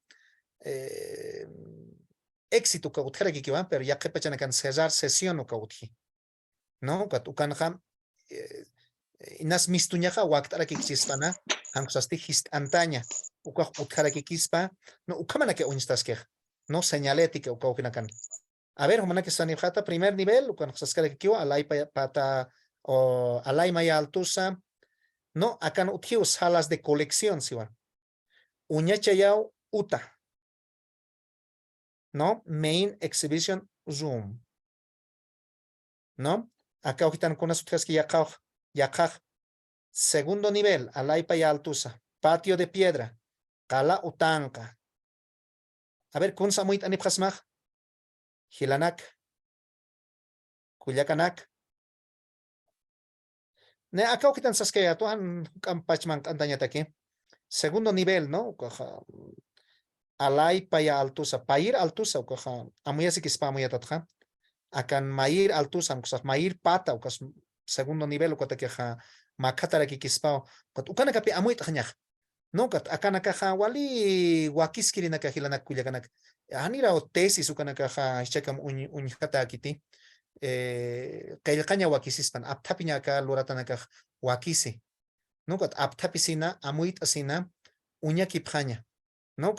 Éxito ka utjara kikiwan, pero ya que pachanakan cerrar sesión o kautji. ¿No? Katukanjam Inas mistuñaja waktara kikispana, hankusasti hist antaña, ukaj utkara kikispa, no ukamana que uñstaskej, no señalética ukauquinakan. A ver, humana que sanijata, primer nivel, cuando saskara kikiwa, alay pata o alay maya altusa, no, acá no utkiu salas de colección, siwan. Uñachayao uta. ¿No? Main exhibition room. ¿No? Acá ojitan con las otras que yakaj. Segundo nivel, alaipa y altusa. Patio de piedra. Kala utanka. A ver, kun samuit anipjasmaj. Hilanak. Kuyakanak. Ne acá ojitan saskea, tuan kampachman antañata aquí. Segundo nivel, ¿no? Alaipa y altusa. Pair altusa, amuya si kispa amuya tatja. Akan mair altusa, mair pata, segundo nivel, makatara kikispao. Ukana kapi amuit hanyaj. No, akana kaja wali wakiskiri na kahilana kuyakanak. Hanira o tesis ukana kaja chekam unyata kiti. Kailkanya wakisispan. Aptapinya ka luratana kaj wakisi. No, aptapisina amuit asina unyakipjanya. No,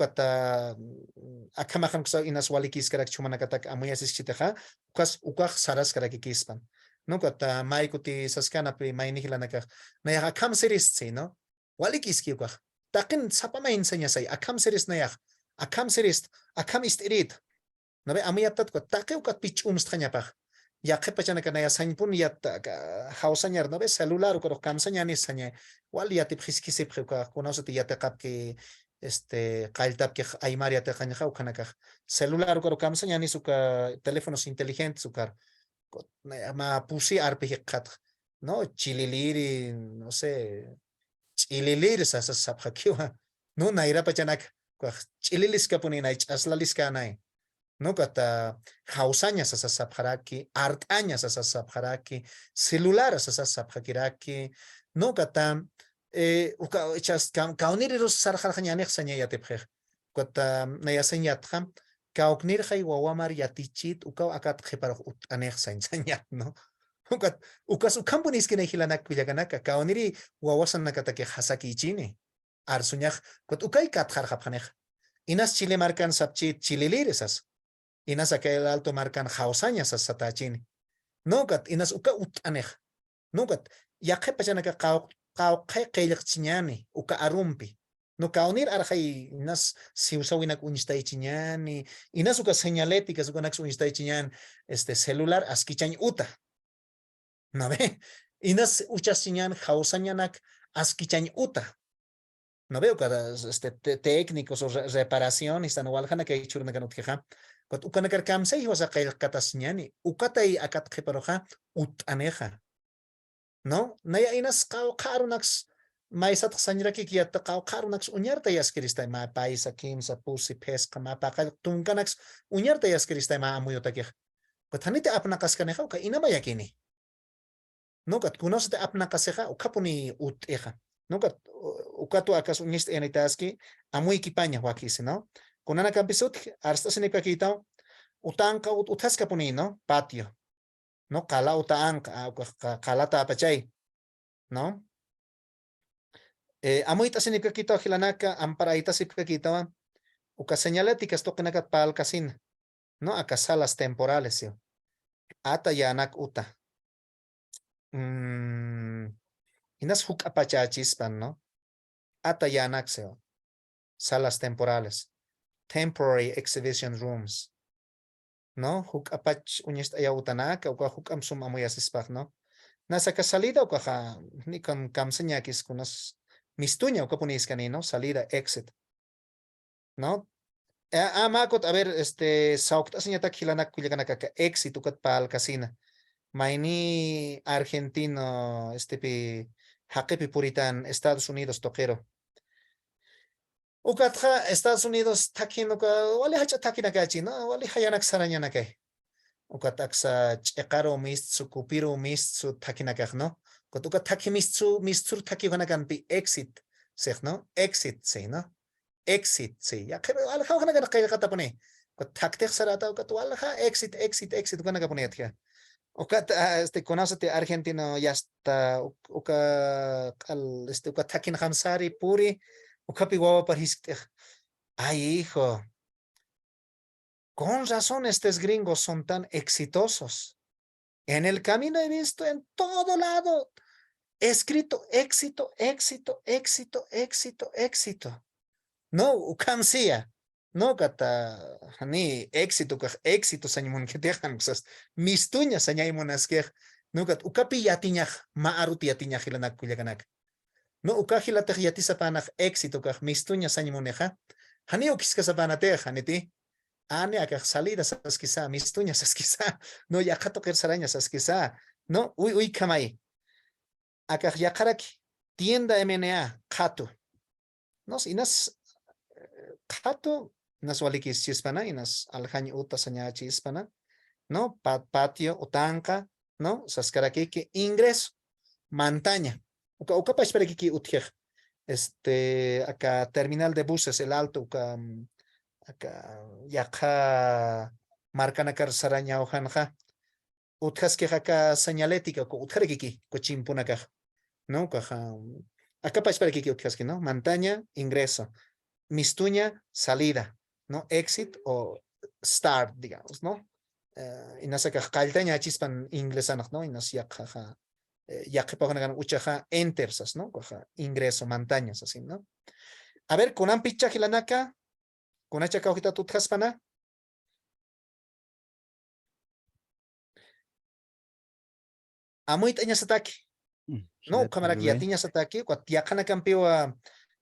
akamajan kusa inas wali kiskarak chumanakatak amuyasis chiteja. Ukaj saras karakikispan. No, maikuti saskana pi mainihilanakaj. Naya akam seristsi, no? Wali kiski ukaj. Takin sapama enseña say akam seris nayak akam seris akam istirit nabe amiyatat ko take ukat pitch umstanyapaj ya khepachana kana ya sanpun yat hausanyar nabe celular ko kam sanyani sanya wal yatip khiskisi phka kunasati yataqap ki qailtap ki aymar yataqanya khaw khanaka celular ko kam sanyani suka teléfonos inteligentes sukar ma pusi arpe hiqat no chililiri no sé chililir saphakiwa no naira pachanak chililis kapuni nai aslalis kanai no kata hausaña sapharaki artaña sapharaki celular saphakiraki no kata uka echas kauniriros sarjarjañanek saña yatepjer kata nayaseñatjam kauknir hay wawamar yatichit uka akat khepar anek sañat no ukas ukampunis kina hilanak kuyaganaka kauniri wawasan nakatake hasaki chine arsuñaj kot ukay katjar japjanej inas chile marcan sapchit chililiresas inas aquel alto marcan jausañas satachini no kat inas uka utanej no kat yaqe pachanaka qaw qeylaq chiñani uka arumpi no kaunir arjay inas si usawinak unistay chiñani inas uka señaléticas uka nax unistay chiñan celular askichañ uta no ve inas uchasiñan jausañanak askichañ uta no veo cada técnicos o reparación están walhana que churna kanut keja kot ukana kar kamse y wasa qeil katasiñani ukatay akat qeparoja utaneja no naya inas qarunax maisat sanyraki kiyata qarunax uñarta yaskrista ma paisa kimsa pusi pesca ma paqal tunkanax uñarta yaskrista ma amuyota kej kot hanite apnaqas kaneja uka inama yakini no kat kunos te apna kaseja ukapuni uteja no kat ukatu akas unist enitaski amu equipaña wakisi no kunana kampisut arsta sini pakita utanka utaska puni no patio no kala utanka kala ta apachay no amu itasini pakita hilanaka amparaita si pakita uka señaléticas tokenakat pal kasin no akasalas temporales yo ata yanak uta inas huk apachachispan, ¿no? Atayanaxeo, salas temporales, temporary exhibition rooms, ¿no? Huk apach uñist ayautanaka, uka huk amsum amuyasispak, ¿no? Nasa ka salida uka ni kam kamseñakis kunas mistuña uka punis kanino, salida, exit, ¿no? Makot, a ver, saukta señata kilanak kuyakanaka exit ukat pal casina. Maini argentino, Jaquepi Puritan, Estados Unidos, toquero. Ukatja, Estados Unidos, takin, wali hacha takinakachi, no, wali hayanak sarañanake. Ukataxa, chekaro mistsu, kupiro mistsu, takinakaj, no. Kotuka takimistsu, mistur takivanakan exit, sej, no, exit, sí, no. Exit, sí. Ya que wala hawanakan kaya katapone. Kotaktek sarata, ukatwala exit, exit, exit, ukanakapone atja. Uka conócete argentino ya está uka uka takin hamsari puri uka piwaba parhisk. Ay, hijo, con razón estos gringos son tan exitosos. En el camino he visto en todo lado escrito éxito, éxito, éxito, éxito, éxito. No, ukamsia. No, kata, hani, éxito, éxito, sañimon que dejan, mis tuñas, sañaimonas que, no, kat, ukapi yatiñaj, maaruti yatiñaj, ilanak, kuyakanak. No, ukajilata yatisa panaj, éxito, kaj, mis tuñas, sañimoneja. Hani, ukisca sapanatej, haniti. Ane, acá salida, sasquisa, mis tuñas, sasquisa. No, ya jato que sarañas, sasquisa. No, uy, kamay. Acá yakaraki, tienda MNA, jato. No, inas jato nas walikis chispana inas alhañ uta saña chispana, no patio utanca, no sascarakiki ingreso montaña uka pashparakiki utjej acá terminal de buses el alto acá yaqa marcanakar saraña hojanja utjaske acá señalética ko utjarakiki cochimpunaka, no caja acá pashparakiki utjaske, no montaña ingreso Mistuña, salida, ¿no? Exit o start, digamos, ¿no? Y nasa ka kaltaña chispan inglesanak, ¿no? Y nas yakja, ya que pagan uchaja entersas, ¿no? Coja ingreso, montañas, así, ¿no? A ver, con un picha gilanaka, con hacha caujita tutjaspana. Amuit añas ataque, ¿no? Cámara que ya tiñas ataque, cuatiacana campeoa.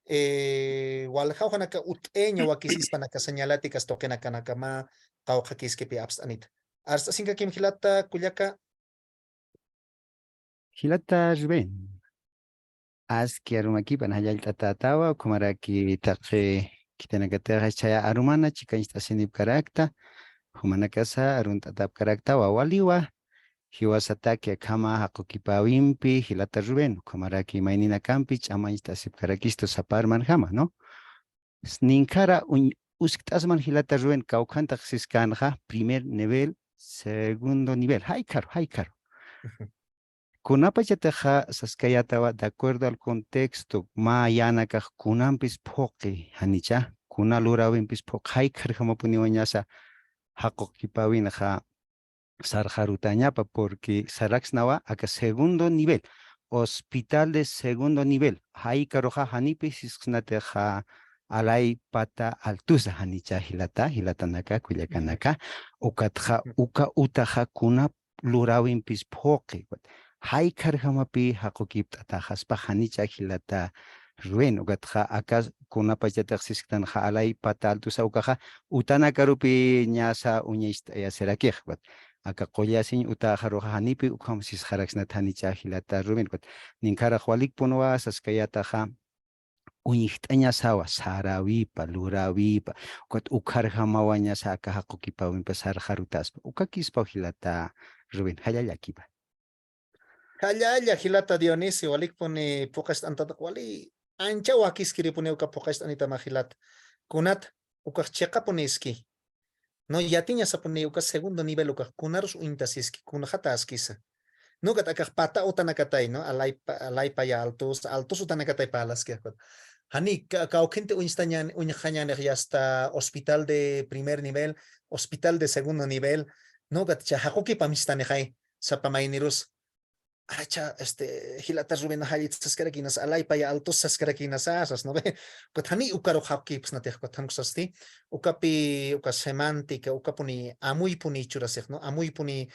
Walhauhanaka uteño wakisispanaka señaláticas toquenakanakama taujakiskepi abstanita. Hasta sinka kim hilata kuyaka. Hilata Rubén. Aski arumaki panayalta tatawa kumaraki taqe kitanakataqa chaya arumana chikanchta sinip karakta humanakasa arun tatap karakta wawaliwa hiwasataki kama hakukipawimpi Hilata Rubén kumaraki mainina kampi chamanchta sip karakisto saparman hama no ninkara usktasman Hilata Rubén kaukanta siskanja primer nivel segundo nivel hay caro Kunapachataja saskayatawa de acuerdo al contexto mayanakaj kunampis phoqi hanicha kunalurawinpis phoqay karhamapuniwañasa haqoqipawinaja sarjarutañapa porque saraxnawa acá segundo nivel hospital de segundo nivel haykaroja hanipis isqnateja alay pata altusa hanicha hilatanaka kuyakanaka ukatja uka utaja kuna lurawinpis phoqi haykarhamapi haqukiptata haspa hanicha hilata Rubén ugatja acá kunapachataq sisktanja alay pata altusa ukaja utanakarupi ñasa uñaista yaserakij acá qollasin utaja roja hanipi ukamsis jaraxnat hanicha hilata Rubén ninkara hualikpunwa saskayataja uñiqt'aña sawa sarawipa lurawipa ukharjamawañasa acá haqukipawinpa sarjarutaspa ukakispa hilata Rubén hallallakipa Kallaya hilata Dionisio walikpuni pocas antata wali ancha wakiskiri pune uka pocas anita mahilat kunat uka cheqapuniski. No yatiña sapuni uka segundo nivel uka kunarus uintasiski kunajata askisa. No kataka pata utanakatay no alay pa ya altos utanakatay palas que Hani kaukente uñañan ya hasta hospital de primer nivel, hospital de segundo nivel, no gatcha hakoki pamistanejay sapamainirus. Acha hilata Rubén halit saskarakinas alay pa ya altos saskarakinas asas no ve kotani ukaro hapki psnateh kotan kusasti ukapi uka semántica ukapuni amuy puni churasek no amuy puni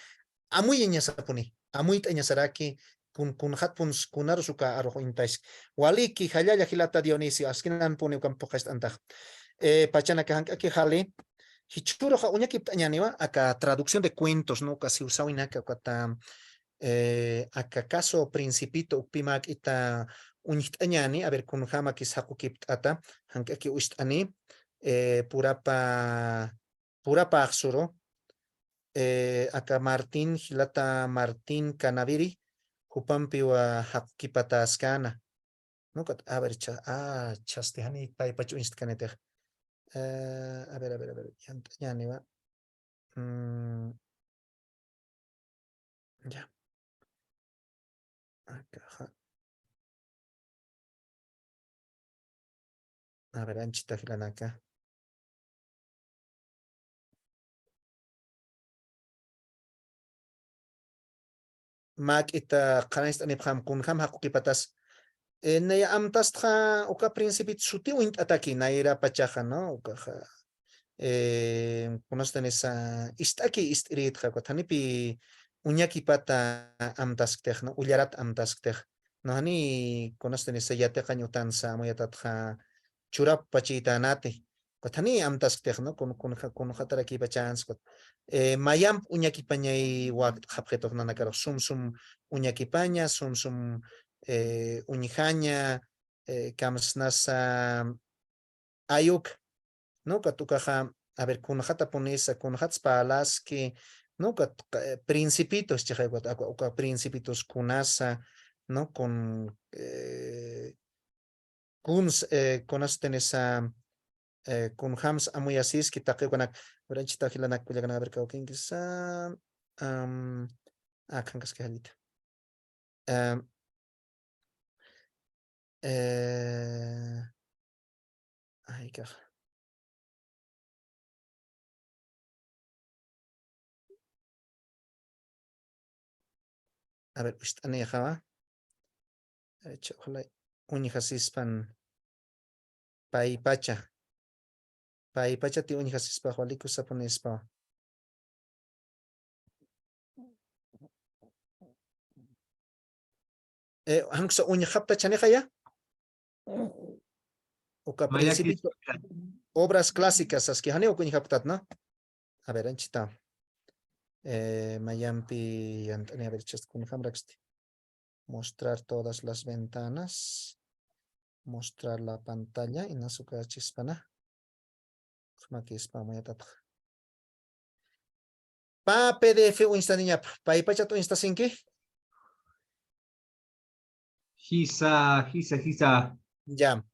amuy ñasapuni amuy ñasaraki kun hatpun kunarus uka arrojo intais waliki hallalla hilata Dionisio askinan puni ukan pokast antah pachana que hanka hali hichuro ha uñaki tañaniwa acá traducción de cuentos no casi usawina que kata acá caso principito upimak ita uñitañani a ver kun hama ki saku kiptata hanka ki ustani purapa aksuro acá Martín Hilata Martín Canaviri hupampi wa hakipata askana no a ver chastehani pai pachu instakanete a ver yantañani wa Ya. Acá. A ver, anchita gilan acá. Mak ita kanais anip ham kun ham haku kipatas. Naya amtas tra uka principit suti uint ataki naira pachaja, ¿no? Uka conocen esa istaki istirit ja tanipi uñaki pata amtaskej, ¿no? Ullarat amtaskej. No hani conocen esa yate cañutanza moyatat ja churap pachita nate. Kotani amtaskej, ¿no? Con hataraki pachans. Mayam uñaki pañay wak hapjetok nanakaro sum uñaki paña sum uñijaña kamsnasa ayuk, no katukaja a ver kunajata ponesa kunajats palas que no principitos principitos kunasa no con kuns kunas tenesa kun hams amuy asis kita que con branchita hilanak puya a ver kin kisa kankas que halita ay caja. A ver, ane java. Ojalá unijasispan pai pacha. Pai pacha ti unijasispa waliku saponespa. Hanksa unijapta chaneja ya. Oka principito. Obras clásicas, as que haneo unijaptat, ¿no? A ver, anchita. Mayampi, a ver, chest con hamraxti. Mostrar todas las ventanas. Mostrar la pantalla y nasuka chispana. Maki spam ya tata. Pa PDF o instaninya pa ipacha to insta sinki. Hisa. Ya.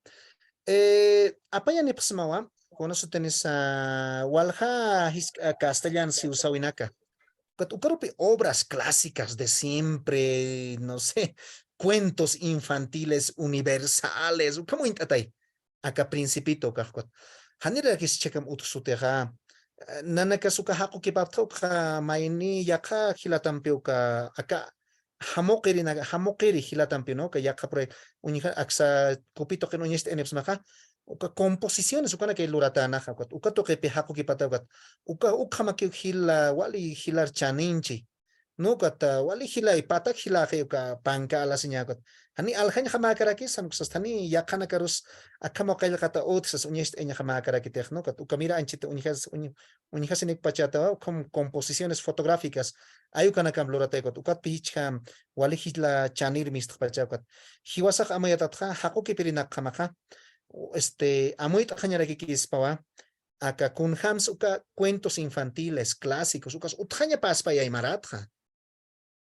Apa ya ni pasmawa? Kono su tenis walha castellan si usawinaka. Ukarupi obras clásicas de siempre, no sé, cuentos infantiles universales. ¿Cómo intatay? Acá principito kahkot. Hanira kis chekam utsutega. Nanaka suka haku kipapto ka maini yaka hilatampio ka acá hamokiri hilatampio no ka yaka pre unija aksa kupito que no este eneps maja uka composiciones ukana que luratana hakwat uka to que pe haku kipatagat uka ukama que hila wali hilar chaninchi no kata wali hila ipatak hila ke uka panka ala sinyagot hani alhan hamakaraki samksastani yakana karus akamo kail kata otsas unyest enya hamakaraki techno kat uka mira anchita unijas en pachata con composiciones fotográficas ayukana kam luratekot ukat picham wali hila chanir mist pachakat hiwasak amayatatha hakuki pirinak kamaka amuit ajañaraki kispawa acá kun hams uka cuentos infantiles clásicos ukas utjaña paspa y aymaratja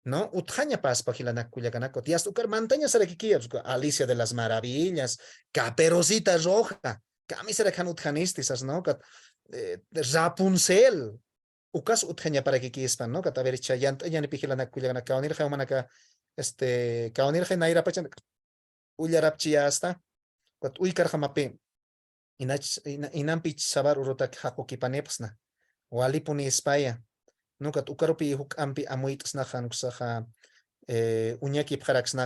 no utjaña paspa hilanak kuyakanako tias ukar montaña sarakikias Alicia de las Maravillas Caperucita Roja camisera kan utjanistisas no kat Rapunzel ukas utjaña para que kispan no kat a ver chayant yani pihilanak kuyakanaka kaunir jaumanaka kaunir naira pachan uyarapchi hasta Kat uikar hamape inampich sabar urotak hakuki panepsna wali puni espaya no kat ukarupi huk ampi amuitasna hanuksaha uñaki pjaraksna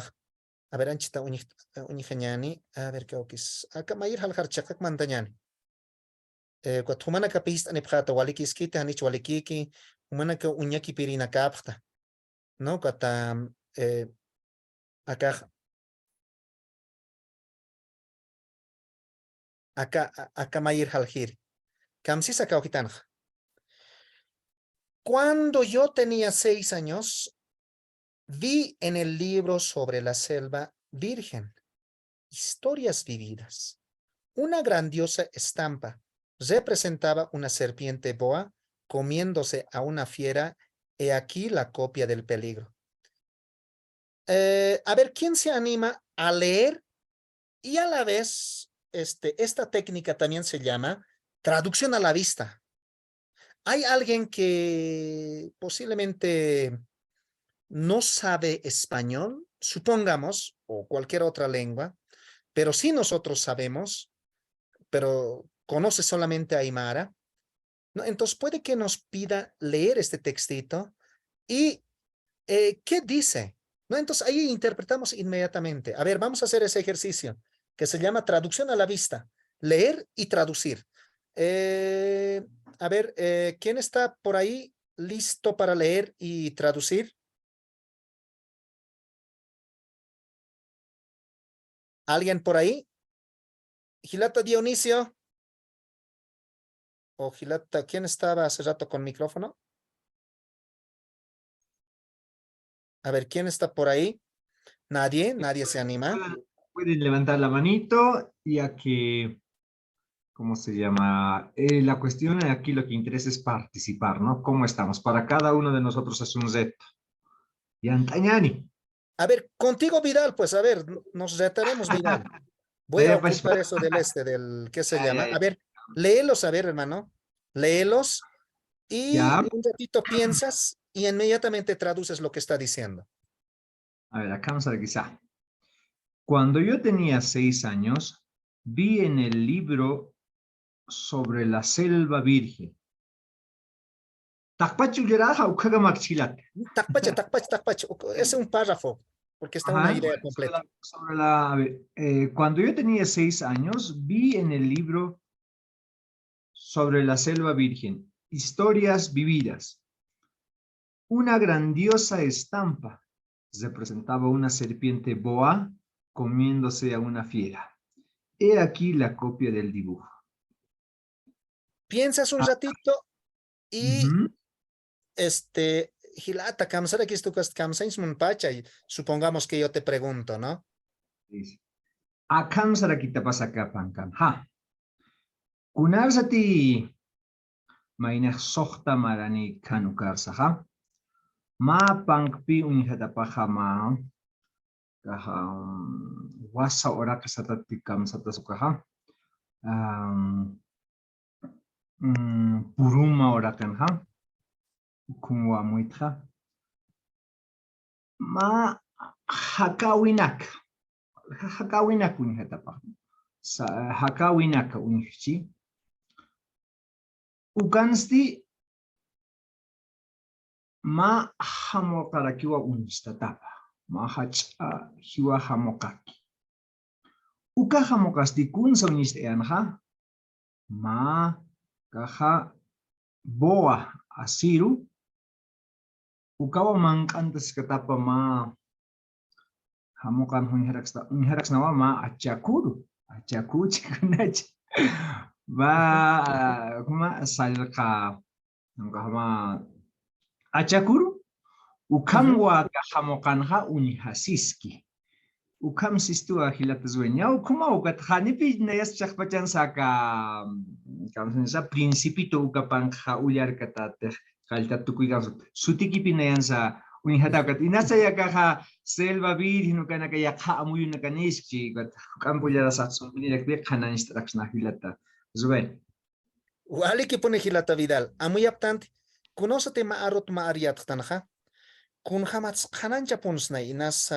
a ver anchita uñijañani a ver qué okis acá mayir haljar chakak mantañani kat humana kapist anipjata wali kiskita hanich wali kiki humana ka uñaki pirina kapta no kat acá mayir haljir kamsis acá okitanja. Cuando yo tenía 6 años, vi en el libro sobre la selva virgen, historias vividas. Una grandiosa estampa representaba una serpiente boa comiéndose a una fiera. He aquí la copia del peligro. A ver, ¿quién se anima a leer? Y a la vez, esta técnica también se llama traducción a la vista. Hay alguien que posiblemente no sabe español, supongamos, o cualquier otra lengua, pero sí nosotros sabemos, pero conoce solamente Aymara, ¿no? Entonces puede que nos pida leer este textito y ¿qué dice? ¿No? Entonces ahí interpretamos inmediatamente. A ver, vamos a hacer ese ejercicio que se llama traducción a la vista, leer y traducir. Eh, a ver, ¿quién está por ahí listo para leer y traducir? ¿Alguien por ahí? Gilata Dionisio o Gilata, ¿quién estaba hace rato con micrófono? A ver, ¿quién está por ahí? Nadie, nadie se anima. Pueden levantar la manito, ya que, ¿cómo se llama? La cuestión aquí lo que interesa es participar, ¿no? ¿Cómo estamos? Para cada uno de nosotros es un reto. Y Antañani. A ver, contigo Vidal, pues a ver, nos retaremos Vidal. Voy a ocultar eso del, ¿qué se llama? A ver, léelos, a ver, hermano. Léelos y Ya. un ratito piensas y inmediatamente traduces lo que está diciendo. A ver, acá vamos a ver quizá. Cuando yo tenía 6 años, vi en el libro sobre la selva virgen. Takpachu yaraja o kagamakchilat. Takpache, takpache, takpache. Ese es un párrafo, porque está una Ajá, idea completa. a ver, cuando yo tenía 6 años, vi en el libro sobre la selva virgen, historias vividas. Una grandiosa estampa representaba una serpiente boa comiéndose a una fiera. He aquí la copia del dibujo. Piensas un Ah, ratito y ujú. Gilata, kamsara que esto kamsains pacha y supongamos que yo te pregunto, ¿no? Dice, akam sarakita pasaka pankam. Ha. Kunarsati mainak sohta marani kanukarsa, ha. Ma pangpi unihatapaja ma kaha wasa ora kasatatikam satasukaha. Puruma ora kan ha. Kumwa muitha. Ma hakawinak. Hakawinak unihatapaja. Hakawinak unihchi. Ukansti ma hamokarakiwa unistatapa. Ma hacha hiwa hamokaki. Uka hamokasti kun saunisteanha. Ma kaha boa asiru. Ukawa mankantas katapa ma hamokan huniharax nawa ma achakuru. Achaku chikunach. Ba kuma salka ma achakuru. Ukamwa kahamokanha unihasiski. Ukam sistu ahilata zuenya ukuma ukat hanipi nayas chakpachan saka kamsa principito ukapang ulyar katate kalta tukuigan sutiki pinayan sa unihatakat inasa yakaha selva virgen ukana kaya amuyu nakaniski kat kampulyara sa sumpinilak be kanan instruction ahilata zuen. Wali que pone Gilata Vidal. Amuy aptante. Conócete ma arot ma ariat tanja. Kun hamats hanancha punsna inas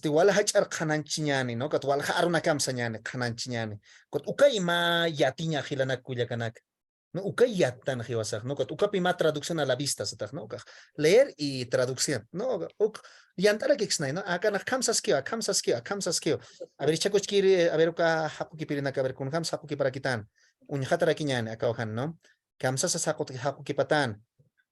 wala hachar hananchiñani, ¿no? Kat wala haruna kamsañani hananchiñani. Kot ukay ma yatiña hilanak kuyakanak. No, ukay yatan hiwasak, ¿no? Kot ukapi ma traducción a la vista, satak, ¿no? Leer y traducción, ¿no? Uk yantara kixnay, ¿no? Acá na kamsaskio, kamsaskio, kamsaskio. A ver, chakuchkiri, a ver, uka hapuki pirinak, a ver, kun hams hapuki para quitan. Unyhatara kiñani, acá ojan, ¿no? Kamsasa hapuki patan.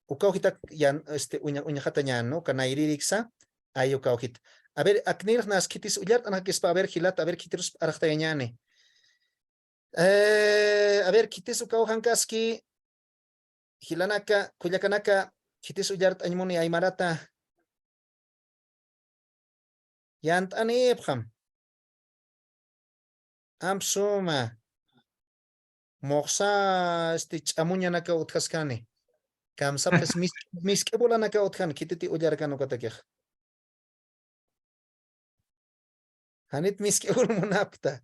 Ukauhita yan uñajata ñan, ¿no? Kanairiksa, ahí ukauhit. A ver, aknir nas kitis ullart anakispa, a ver, gilat, a ver, kitirus arachta ñane. A ver, kitis ukauhankaski, gilanaka, kuyakanaka, kitis ullart añmuni aymarata. Yant anipjam. Amsuma. Moxa, chamuñanaka utkaskani. Kamsapes miske bolanaka utkan, kititi ullarkano katakej. Hanit miski urmunapta.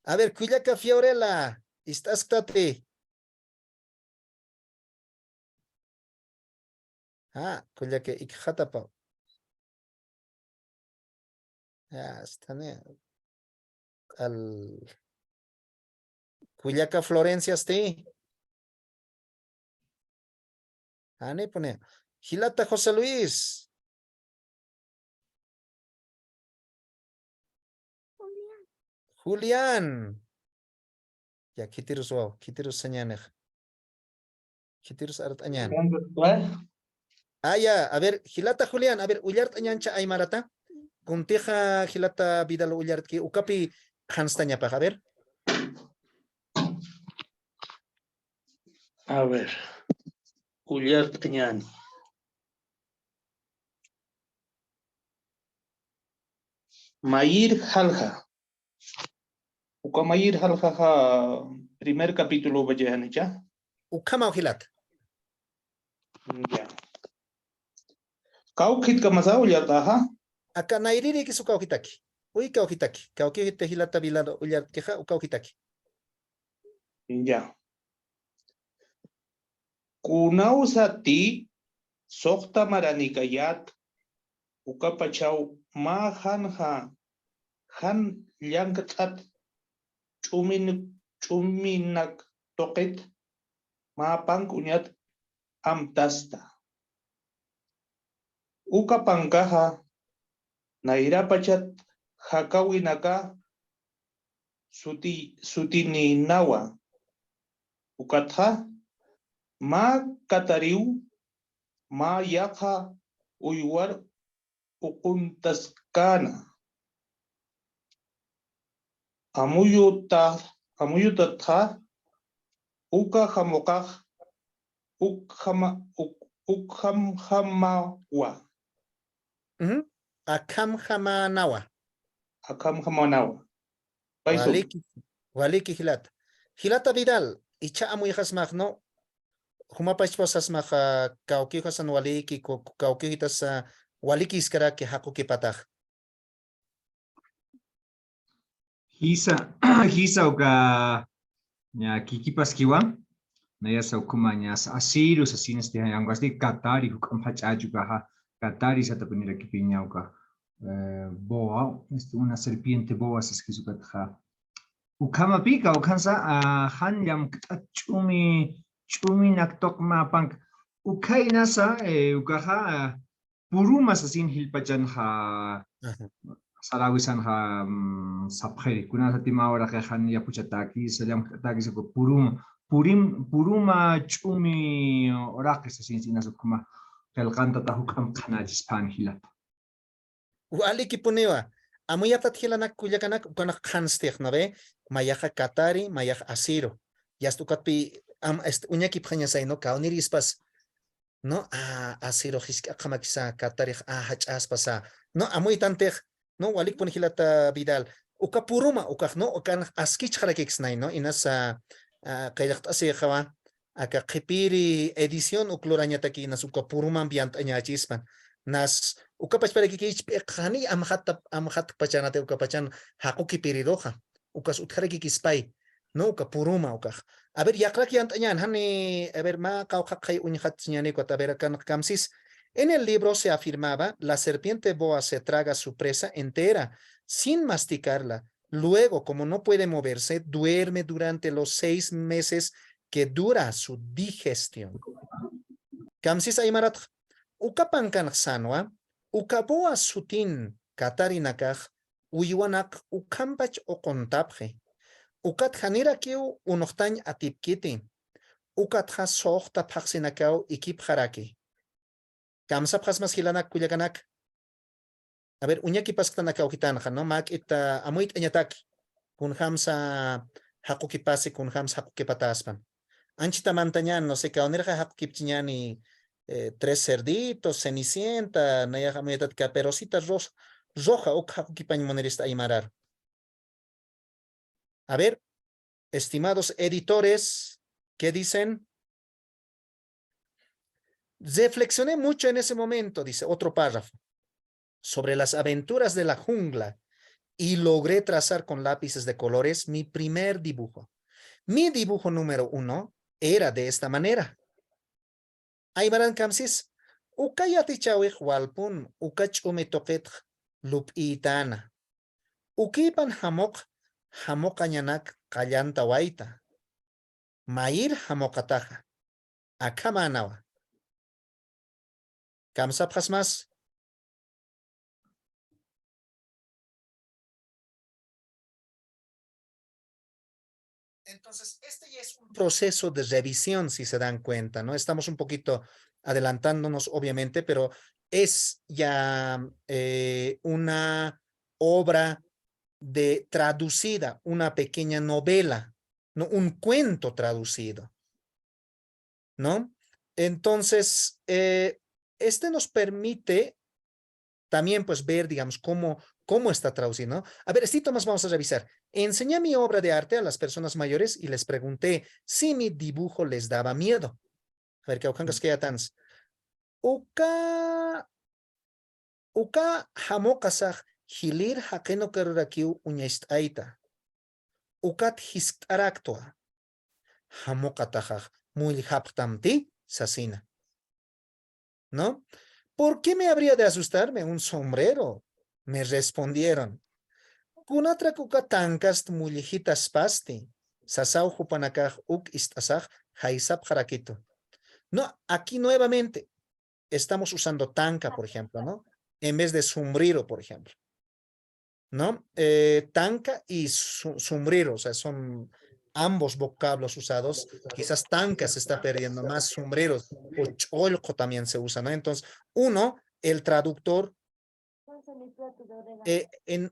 A ver, Cuyaca Fiorella, estás tati. Kuya que ikhatapa. Ya, está bien. Kuya que Florencia esté. Ani pone. Hilata José Luis. Julián. Ya, kitirus wow. Kitirus sanyanek. Kitirus arat anyan. Ya, a ver, Hilata Julián, a ver, Ullart Añancha Aymarata, Gunteja Hilata Vidal Ullart ki Ukapi Hanstaña a ver. A ver, Ullart Añan. Mayir Halja. Mayir Halja, primer capítulo, ya. Ukama Hilat. Ya. Kau kit kamasa Ullart aha. Acá Nairiri ki su Kauhitaki. Uy Kauhitaki. Kauhite Hilata Vidal Ullart Keja Ukauhitaki. Ya. Kunausati Sokta Maranikayat Ukapachau Ma Hanja Han Yankatat Chuminak Toket Ma Pankunyat Amtasta Ukapankaha Nairapachat Hakawinaka Sutini Nawa Ukatha Ma Katariu Ma Yaka Uywar Ukuntaskana Amuyutatha Uka Hamokah Ukhamhamawa Akam Hamanawa. Akamhamanawa. Waliki Hilat. Hilata Vidal. Icha Amuyas Magno. Humapachposas Maha Kaukihasan Waliki Kaukitas Waliki Iskara que Hakuki Patach. Hisa uka nya kikipaskiwan naya sa ukumanya sa asiru sa sinas di hayang pasti katari hukam hachaju ka katari sa tapon nila kipinya uka boa una serpiente boa sa skisukat ha ukama pika ukansa hanyam chumi naktok mapang ukay nasa ukaha puruma sa sin hilpajan ha Salawisan ha sapre kuna sa timawara kay han ya puchataki salam taki sa puruma chumi orake sa sinsinas kuma kelkanta tahukam kanajis pan hilat Waliki Punewa. Amuyatat Hilanak Kuyakanak Ukanak Hanstek Nabe Mayaka Katari Mayak Asiro. Yastukapi Uñaki Panyasai no Kaunirispas. No Asiro Hiska Kamakisa Katari Hach Aspasa. No Amuitantech. No, walik pun Hilata Vidal. Uka puruma, ukak no, ukan askich harakix nai, no, inasa kayak asi kawa, aka kipiri edición ukluranya taki nas uka puruma ambiant anya chispan. Nas uka pachpare kiki khani amhat pachanate uka pachan haku kipiri doha. Ukas utkare kiki spy. No, uka puruma ukak. A ver, yakrak yant anyan, hani, a ver, ma kaukak unyhat nyane ko a ver, kan kamsis. En el libro se afirmaba, la serpiente boa se traga su presa entera, sin masticarla. Luego, como no puede moverse, duerme durante los 6 meses que dura su digestión. Kamsis aymarat, ukapankan sanwa, ukaboa sutin katarinakaj, uywanak ukampach o contapje. Ukat hanira kiu unoktañ atipkiti. Ukat ha sohta paksinakau ikip haraki. Kamsa pasmas hilanak kuyakanak. A ver, uñaki pasktana kaukitanja, ¿no? Mak ita amuit eñatak. Kun hamsa hakuki pasi, kun hamsa hakuki pataspan. Anchita mantañan, no sé, kaonerja hakuki pchiñani 3 cerditos, cenicienta, naya hamuetat caperosita roja, ok hakuki pañmonerista aymarar. A ver, estimados editores, ¿qué dicen? Reflexioné mucho en ese momento, dice otro párrafo, sobre las aventuras de la jungla y logré trazar con lápices de colores mi primer dibujo. Mi dibujo número 1 era de esta manera. Aymaran Kamsis, Uka yatichawik walpun, uka ch'umitoqit lup'itana. Ukipan hamoqañanak qallanta wayta. Mayir hamoqataja. Akamanawa. Kamsapjas más. Entonces, este ya es un proceso de revisión, si se dan cuenta, ¿no? Estamos un poquito adelantándonos, obviamente, pero es ya una obra traducida, una pequeña novela, ¿no? Un cuento traducido, ¿no? Entonces, este nos permite también, pues, ver, digamos, cómo está traducido, ¿no? A ver, esto más vamos a revisar. Enseñé mi obra de arte a las personas mayores y les pregunté si mi dibujo les daba miedo. A ver, que ya tan. Uka hamokasaj hilir hakeno karurakiu uñastaita. Ukat histaraktua. Hamokatajaj muy haptamti sasina. ¿No? ¿Por qué me habría de asustarme un sombrero? Me respondieron. Kunatra kukatankas mullijitas pasti. Sasau jupanakaj uk istasaj haisap jarakito. No, aquí nuevamente estamos usando tanca, por ejemplo, ¿no? En vez de sombrero, por ejemplo. ¿No? Tanca y sombrero, o sea, son ambos vocablos usados. Quizás tanca se está perdiendo más, sombreros o cholco también se usa, ¿no? Entonces, el traductor, en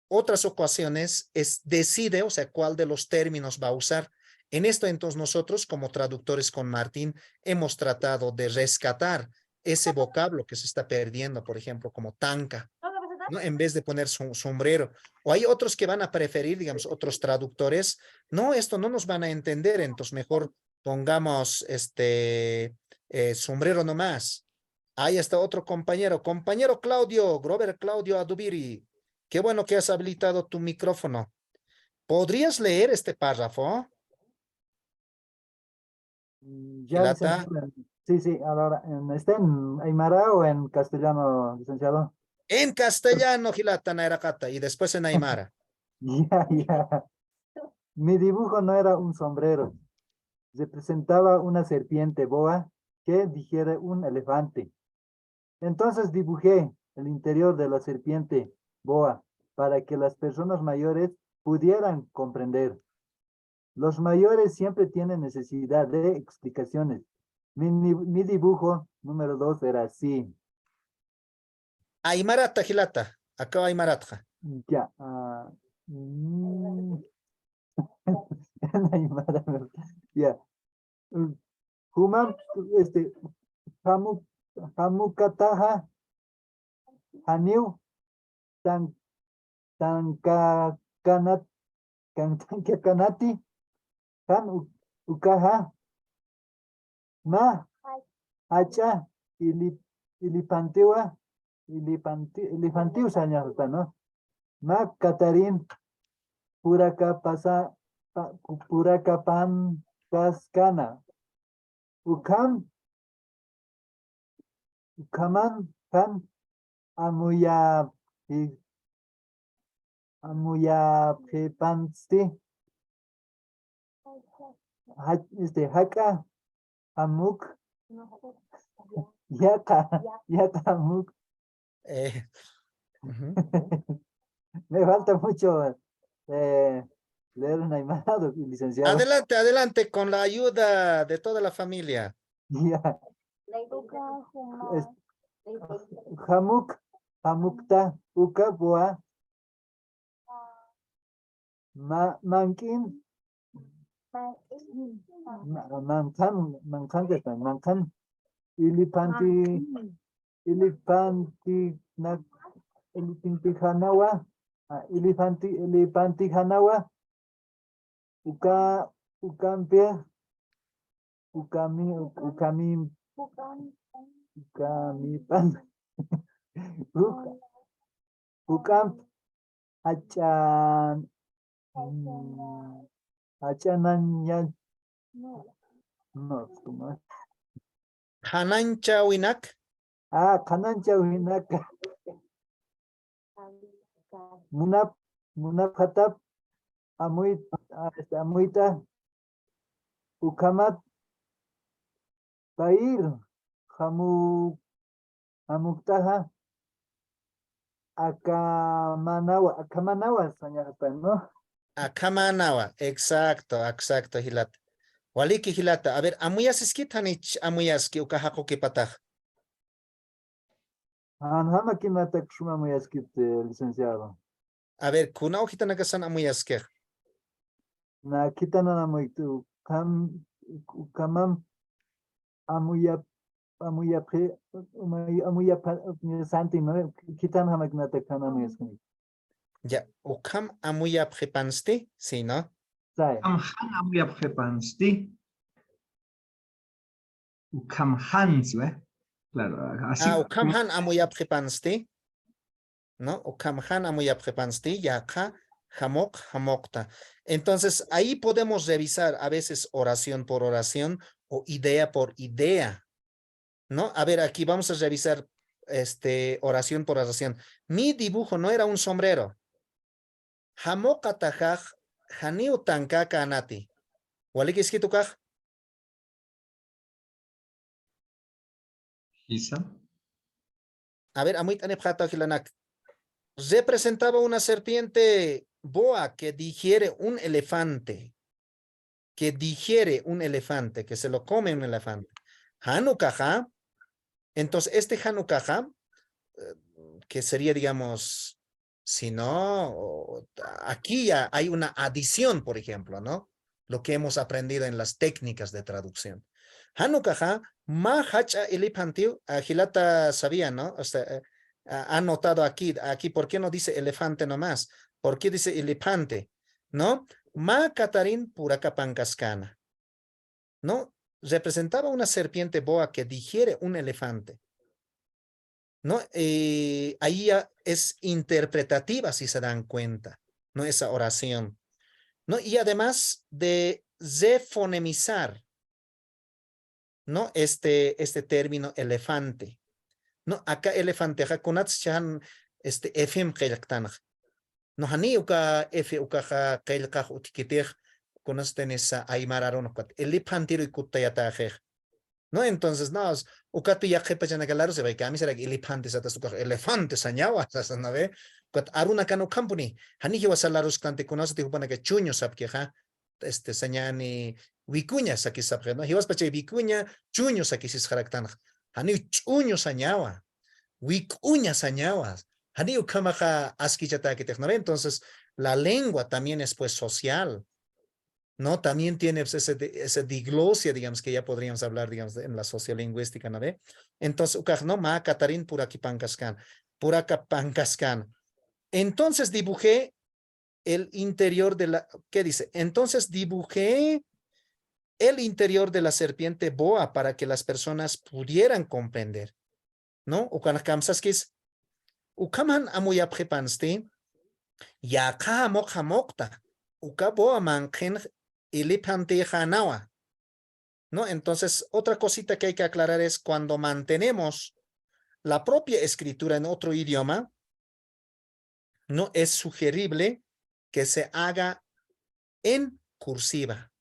otras ocasiones decide, o sea, cuál de los términos va a usar. En esto, entonces, nosotros como traductores con Martín hemos tratado de rescatar ese vocablo que se está perdiendo, por ejemplo, como tanca, ¿no? En vez de poner sombrero. O hay otros que van a preferir, digamos, otros traductores. No, esto no nos van a entender, entonces mejor pongamos sombrero nomás. Ahí está otro compañero. Compañero Claudio, Grover Claudio Adubiri. Qué bueno que has habilitado tu micrófono. ¿Podrías leer este párrafo? Ya, licenciado. Sí, ahora, ¿está en Aymara o en castellano, licenciado? En castellano, Gilata Nairakata, y después en Aymara. Ya. Mi dibujo no era un sombrero. Representaba una serpiente boa que digiere un elefante. Entonces dibujé el interior de la serpiente boa para que las personas mayores pudieran comprender. Los mayores siempre tienen necesidad de explicaciones. Mi dibujo número 2 era así. Aymarata, Gilata. Acá Aymarata. Ya. Ya. Human, Hamukataha, Haniu, Kanati, Han Ukaha, Ma, Hacha, Ilipantiwa, Ilipantiu señor, ¿no? Ma Katarin, Purakapan Kaskana, Ukaman kan amuya Pepansti, Haka, Hamuk, Yaka Hamuk. Me falta mucho leer un aymara, licenciado. Adelante, con la ayuda de toda la familia. Ya. Hamuk, Hamukta, Uka, Boa, Mankin, Mankan, Ilipanti Hanawa, Ilipanti Hanawa, Ukampia, Ukamipan, Ukamp, Achananya, no, Hanancha Winak. Ah, kanancha winaka. Munap hatap amuita ukamat pair hamuktaha akamanawa sañarpa, ¿no? Akamanawa, exacto, Hilata. Waliki Hilata, a ver, amuyaskiski tanich amuyaski ukahako kipatah. Hama kinata kshuma muyaskipte, licenciado. A ver, kuna hojita nakasan amuyaskeh. Na kitana na moitu kamam amuyap santi, ¿no? Kitan hama kinata kana muyaskip. Ya, ukam amuyap jepansti, sí, ¿no? Sai. Ukam han amuyap jepansti. Ukam han, ¿sí? Claro, así Ukam han amuyap jepansti, ¿no? Ukam han amuyap jepansti, yaka, hamok, hamokta. Entonces, ahí podemos revisar a veces oración por oración o idea por idea, ¿no? A ver, aquí vamos a revisar oración por oración. Mi dibujo no era un sombrero. Hamokatajaj, haniu tankaka anati. ¿Waliki esquitukaj? Quizá. A ver, amuit anepjata gilanak. Representaba una serpiente boa que digiere un elefante. Que digiere un elefante, que se lo come un elefante. Hanukaja. Entonces, este Hanukaja, que sería, digamos, si no, aquí ya hay una adición, por ejemplo, ¿no? Lo que hemos aprendido en las técnicas de traducción. Hanukaja, ma hacha elefantiu, Gilata sabía, ¿no? O sea, ha notado aquí, ¿por qué no dice elefante nomás? ¿Por qué dice elefante? ¿No? Ma Katarin purakapankascana, ¿no? Representaba una serpiente boa que digiere un elefante, ¿no? Ahí ya es interpretativa, si se dan cuenta, ¿no? Esa oración, ¿no? Y además de refonemizar, ¿no? Este término elefante, ¿no? Acá elefante, jakunats chan, efim qeylaqtanaj. No hani uka efe uka qeylqaj utikitej, kunas tenesa aymararon kwat. Elefantiro ikutayataje. ¿No? Entonces, no, ukati ya jepa janagalaru se ve que a mí será que elefantes atas uka elefantes añawa, ¿sabes? ¿No ve? Kwat aruna kanu company, hani hiwa salarus klante kunas te upana que chuño sapke ja, señani wikuña saki sapke, ¿no? Hiwas pache wikuña, chuño saki sis jaraktan. Hani chuño sañawa, wikuña sañawa. Hani ukamaja askichata que te, ¿no ve? Entonces, la lengua también es pues social, ¿no? También tiene pues, esa diglosia, digamos, que ya podríamos hablar, digamos, en la sociolingüística, ¿no ve? Entonces, no, ma Catarín purakipankascan. Entonces dibujé el interior de la, ¿qué dice? Entonces dibujé el interior de la serpiente boa para que las personas pudieran comprender, ¿no? Ukanakamsaskis, ukaman amuyapjepansti, yaka hamokta, ukaboa manken ilipante hanawa, ¿no? Entonces, otra cosita que hay que aclarar es cuando mantenemos la propia escritura en otro idioma, no es sugerible que se haga en cursiva,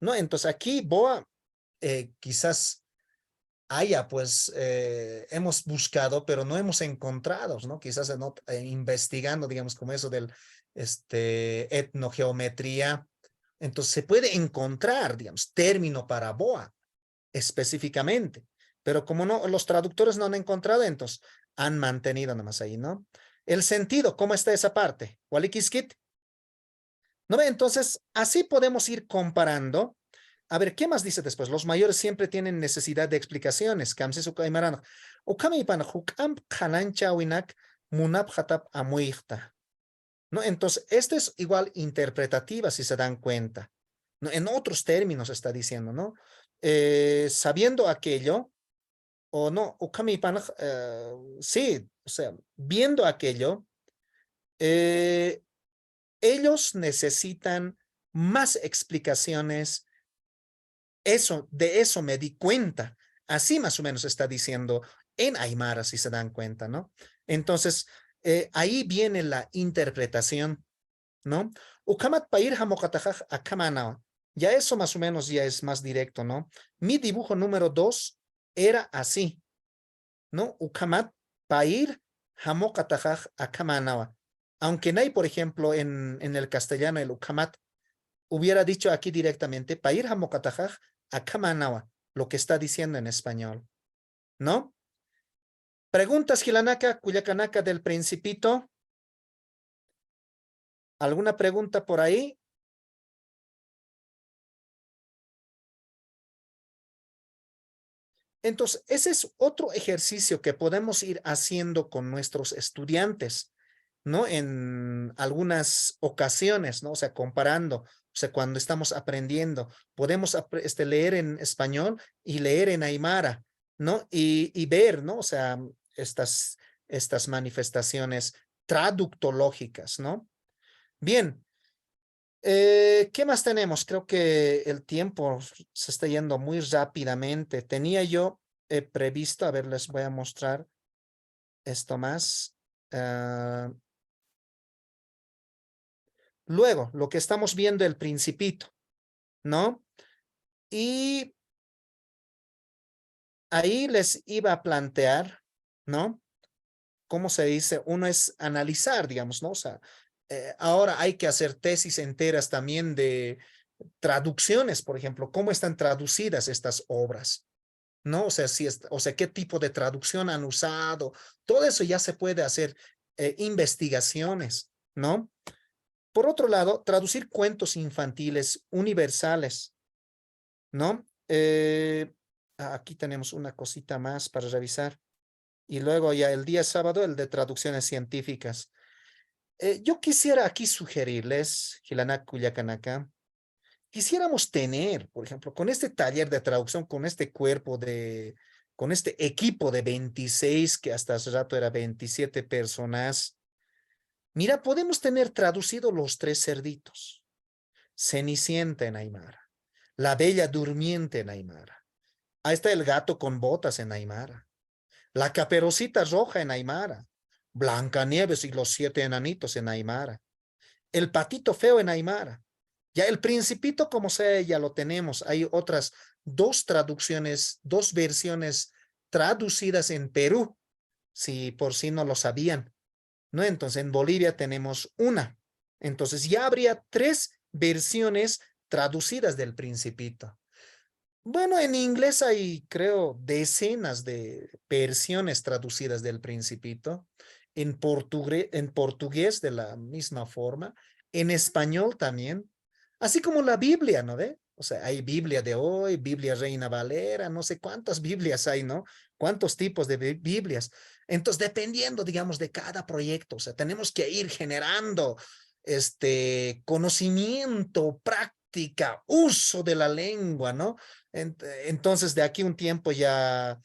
¿no? Entonces, aquí boa quizás haya, pues, hemos buscado, pero no hemos encontrado, ¿no? Quizás investigando, digamos, como eso del etnogeometría. Entonces se puede encontrar, digamos, término para boa específicamente, pero como no, los traductores no han encontrado, entonces han mantenido nomás ahí, ¿no? El sentido, ¿cómo está esa parte? Walikiskit. ¿No ve? Entonces, así podemos ir comparando. A ver, ¿qué más dice después? Los mayores siempre tienen necesidad de explicaciones. ¿No? Entonces, esto es igual interpretativa, si se dan cuenta, ¿no? En otros términos está diciendo, ¿no? Sabiendo aquello, o no, sí, o sea, viendo aquello, ellos necesitan más explicaciones. De eso me di cuenta. Así más o menos está diciendo en aymara, si se dan cuenta, ¿no? Entonces, ahí viene la interpretación, ¿no? Ukamat pair hamokatajaj akamana. Ya eso más o menos ya es más directo, ¿no? Mi dibujo número 2 era así, ¿no? Ukamat pair hamokatajaj akamana. Aunque no hay, por ejemplo, en el castellano el ukamat, hubiera dicho aquí directamente pair hamokatajaj akamana, lo que está diciendo en español, ¿no? Preguntas, Gilanaka, Cuyacanaka del Principito. ¿Alguna pregunta por ahí? Entonces, ese es otro ejercicio que podemos ir haciendo con nuestros estudiantes, ¿no? En algunas ocasiones, ¿no? O sea, comparando, o sea, cuando estamos aprendiendo, podemos leer en español y leer en aymara, ¿no? Y ver, ¿no? O sea, estas manifestaciones traductológicas, ¿no? Bien. ¿Qué más tenemos? Creo que el tiempo se está yendo muy rápidamente. Tenía yo previsto, a ver, les voy a mostrar esto más. Luego, lo que estamos viendo, el Principito, ¿no? Y ahí les iba a plantear, ¿no? ¿Cómo se dice? Uno es analizar, digamos, ¿no? O sea, ahora hay que hacer tesis enteras también de traducciones, por ejemplo, cómo están traducidas estas obras, ¿no? O sea, o sea, qué tipo de traducción han usado, todo eso ya se puede hacer investigaciones, ¿no? Por otro lado, traducir cuentos infantiles universales, ¿no? Aquí tenemos una cosita más para revisar. Y luego ya el día sábado, el de traducciones científicas. Yo quisiera aquí sugerirles, Gilanak Cuyacanaka, quisiéramos tener, por ejemplo, con este taller de traducción, con este con este equipo de 26, que hasta hace rato era 27 personas, mira, podemos tener traducido los 3 cerditos, Cenicienta en aymara, La Bella Durmiente en aymara, ahí está el gato con botas en aymara, La Caperucita Roja en aymara, Blancanieves y los 7 enanitos en aymara, El Patito Feo en aymara. Ya el Principito, como sea, ya lo tenemos. Hay otras 2 traducciones, 2 versiones traducidas en Perú, si por si no lo sabían, ¿no? Entonces en Bolivia tenemos una. Entonces ya habría 3 versiones traducidas del Principito. Bueno, en inglés hay, creo, decenas de versiones traducidas del Principito. En portugués de la misma forma. En español también. Así como la Biblia, ¿no ve? O sea, hay Biblia de hoy, Biblia Reina Valera, no sé cuántas Biblias hay, ¿no? Cuántos tipos de Biblias. Entonces, dependiendo, digamos, de cada proyecto, o sea, tenemos que ir generando conocimiento, práctica, uso de la lengua, ¿no? Entonces, de aquí un tiempo ya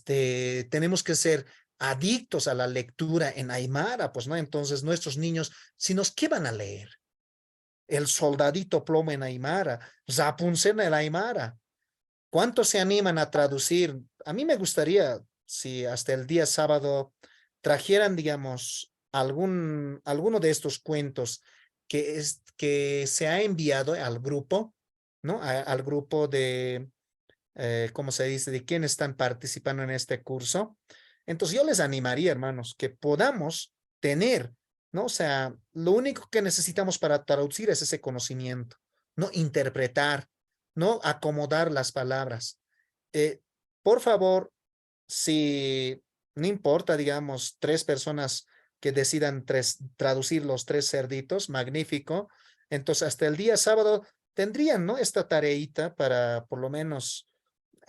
tenemos que ser adictos a la lectura en aymara, pues, ¿no? Entonces, nuestros niños, si nos, ¿qué van a leer? El Soldadito Plomo en aymara, Rapunzel en aymara. ¿Cuántos se animan a traducir? A mí me gustaría, si hasta el día sábado trajeran, digamos, alguno de estos cuentos que se ha enviado al grupo, ¿no? Al grupo de, ¿cómo se dice? De quienes están participando en este curso. Entonces yo les animaría, hermanos, que podamos tener, ¿no? O sea, lo único que necesitamos para traducir es ese conocimiento, ¿no? Interpretar, ¿no? Acomodar las palabras. Por favor, si no importa, digamos, 3 personas que decidan traducir los 3 cerditos, magnífico. Entonces, hasta el día sábado tendrían, ¿no? Esta tareita para por lo menos